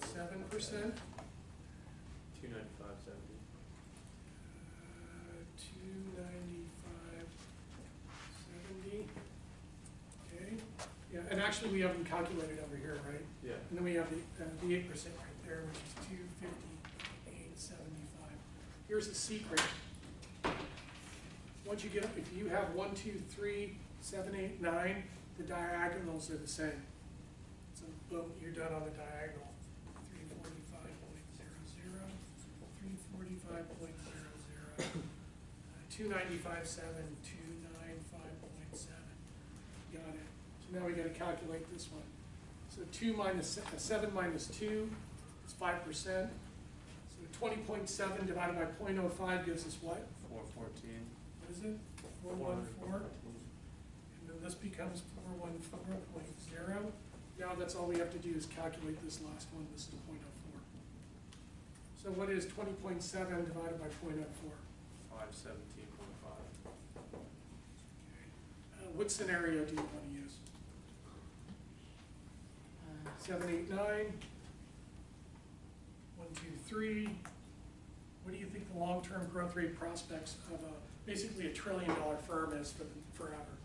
7%? 295.70. 295.70. actually, we have them calculated over here, right? Yeah. And then we have the 8% right there, which is 258.75. Here's the secret. Once you get, if you have 1, 2, 3, 7, 8, 9, the diagonals are the same. So boom, you're done on the diagonal. 345.00, 345.00, 295.7, 295.7. Got it. So now we got to calculate this one. So 7 minus 2 is 5%. So 20.7 divided by 0.05 gives us what? 414. What is it? 414. And then this becomes 414.0. Now that's all we have to do is calculate this last one. This is 0.04. So what is 20.7 divided by 0.04? 517.5. What scenario do you want to use? 7, 8, 9. 1, 2, 3. What do you think the long-term growth rate prospects of basically $1 trillion firm is forever?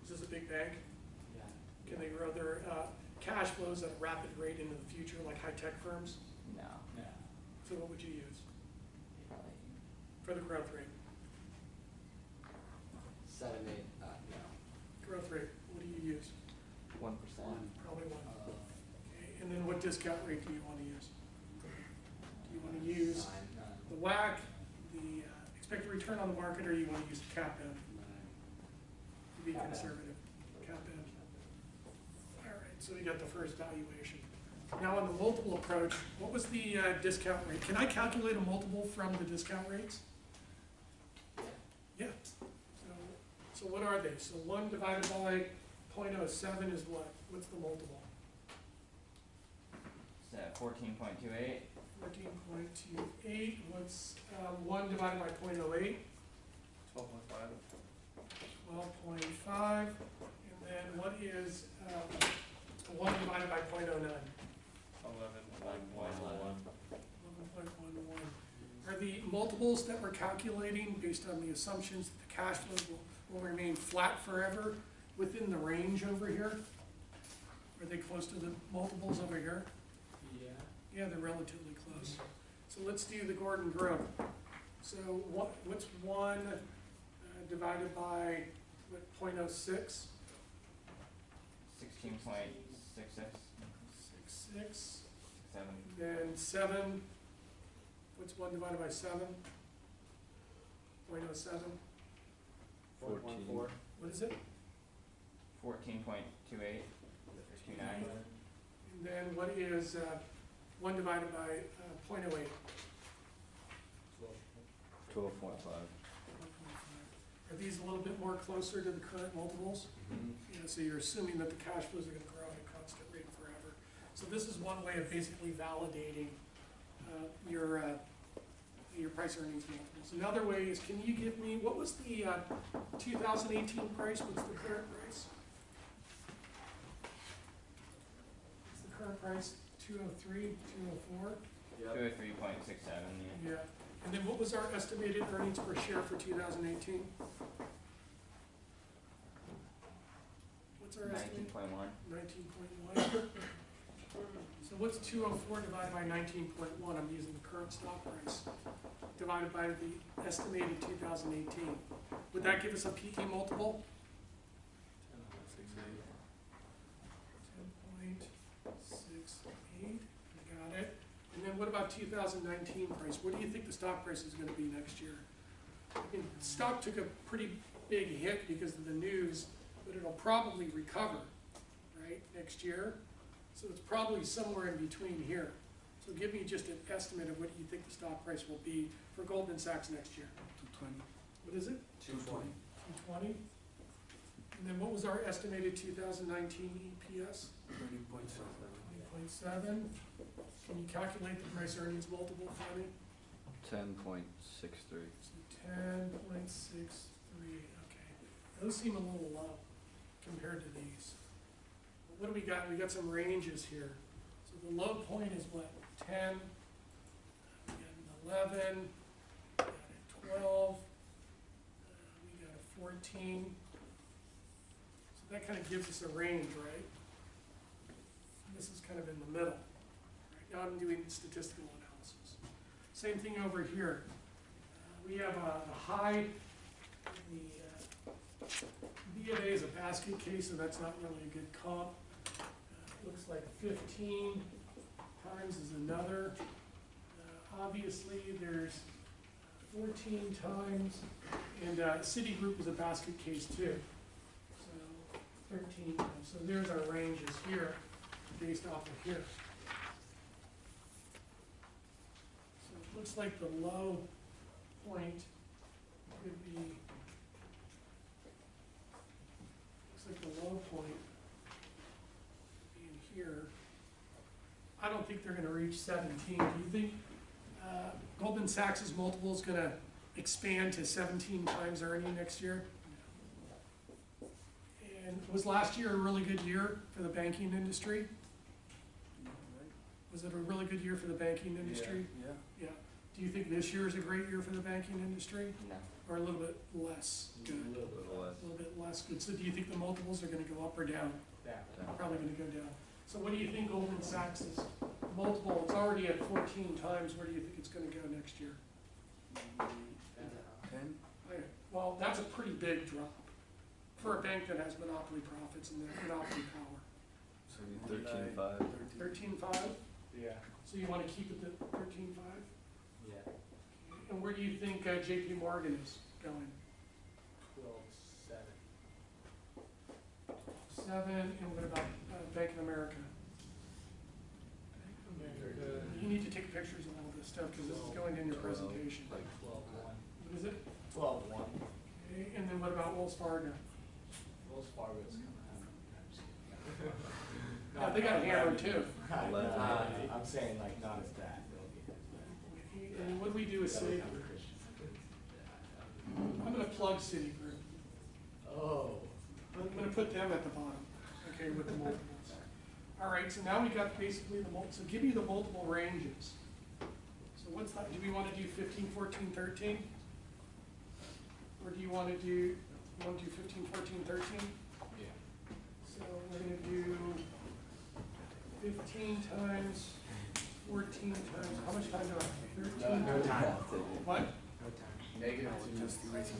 Is this a big bank? Yeah. Can they grow their cash flows at a rapid rate into the future like high-tech firms? No, Yeah. So what would you use probably. for the growth rate? 7, 8, no. Growth rate, what do you use? 1%. Probably 1. Okay, and then what discount rate do you want to use? Do you want to use the WACC, the expected return on the market, or you want to use the cap end? To be conservative, cap end. All right, so we got the first valuation. Now on the multiple approach, what was the discount rate? Can I calculate a multiple from the discount rates? Yeah. So what are they? So 1 divided by 0.07 is what? What's the multiple? It's 14.28. 14.28. What's 1 divided by 0.08? 12.5. 12.5. And then what is 1 divided by 0.09? 11.11. 11.11. Are the multiples that we're calculating based on the assumptions that the cash flows will remain flat forever within the range over here? Are they close to the multiples over here? Yeah. Yeah, they're relatively close. So let's do the Gordon growth. So what's 1 divided by what, 0.06? 16.66. 66. 7. Then 7. What's 1 divided by 7? 0.07. 14. What is it? 14.28. 29. And then what is 1 divided by 0.08? 12.5. Are these a little bit more closer to the current multiples? Yeah, so you're assuming that the cash flows are going to grow at a constant rate forever. So this is one way of basically validating your price earnings multiples. Another way is, can you give me, what was the 2018 price? What's the current price? What's the current price? 203, 204? Yep. 203.67. Yeah. Yeah. And then what was our estimated earnings per share for 2018? What's our estimate? 19.1. 19.1. So what's 204 divided by 19.1? I'm using the current stock price divided by the estimated 2018. Would that give us a PE multiple? 10.68. Got it. And then what about 2019 price? What do you think the stock price is going to be next year? I mean, stock took a pretty big hit because of the news, but it'll probably recover, right, next year. So it's probably somewhere in between here. So give me just an estimate of what you think the stock price will be for Goldman Sachs next year. 220. What is it? 220. 220. And then what was our estimated 2019 EPS? 20.7. 20.7. Can you calculate the price earnings multiple for me? 10.63. So 10.63. Okay. Those seem a little low compared to these. But what do we got? We got some ranges here. So the low point is what? 10. We got an 11. We got a 12. We got a 14. So that kind of gives us a range, right? This is kind of in the middle. Right now I'm doing statistical analysis. Same thing over here. We have the high, the B of A is a basket case, so that's not really a good comp. Looks like 15 times is another. Obviously, there's 14 times, and Citigroup is a basket case too. So 13 times. So there's our ranges here, based off of here. So it looks like the low point could be, looks like the low point would be in here. I don't think they're going to reach 17. Do you think Goldman Sachs' multiple is going to expand to 17 times earning next year? And was last year a really good year for the banking industry? Was it a really good year for the banking industry? Yeah. Yeah. Do you think this year is a great year for the banking industry? No. Or a little bit less good? A little less. A little bit less good. So do you think the multiples are going to go up or down? Probably going to go down. So what do you think Goldman Sachs' multiple, it's already at 14 times, where do you think it's going to go next year? 10? Okay. Well, that's a pretty big drop for a bank that has monopoly profits and monopoly power. So 13.5. 13.5? Yeah. So you want to keep it at 13.5? Yeah. And where do you think JP Morgan is going? 12.7. 7, and what about Bank of America? You need to take pictures of all this stuff, because this is going in your presentation. Like 12.1. What is it? 12.1. Okay, and then what about Wells Fargo? Wells Fargo's coming out. Yeah, they got hammered too. I'm saying like not as bad. And what do we do with Citigroup? I'm gonna plug Citigroup. Oh. I'm gonna put them at the bottom, okay, with the multiples. All right, so now we got basically the so give me the multiple ranges. So what's that, do we wanna do 15, 14, 13? Or do you wanna do 15, 14, 13? Yeah. So we're gonna do 15 times, 14 times, how much time do I have? 13? No time. What? Negative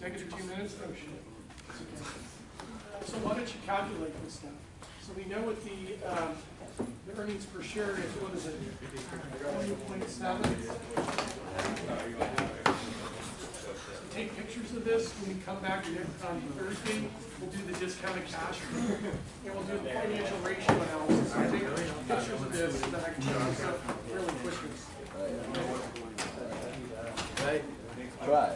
Negative 2 minutes? Oh, shit. So why don't you calculate this stuff? So we know what the earnings per share is, what is it? 20.7. So take pictures of this, when we come back on Thursday, we'll do the discounted cash flow, and we'll do the financial ratio analysis. So take pictures of this, so that I can show this up really quickly. Try.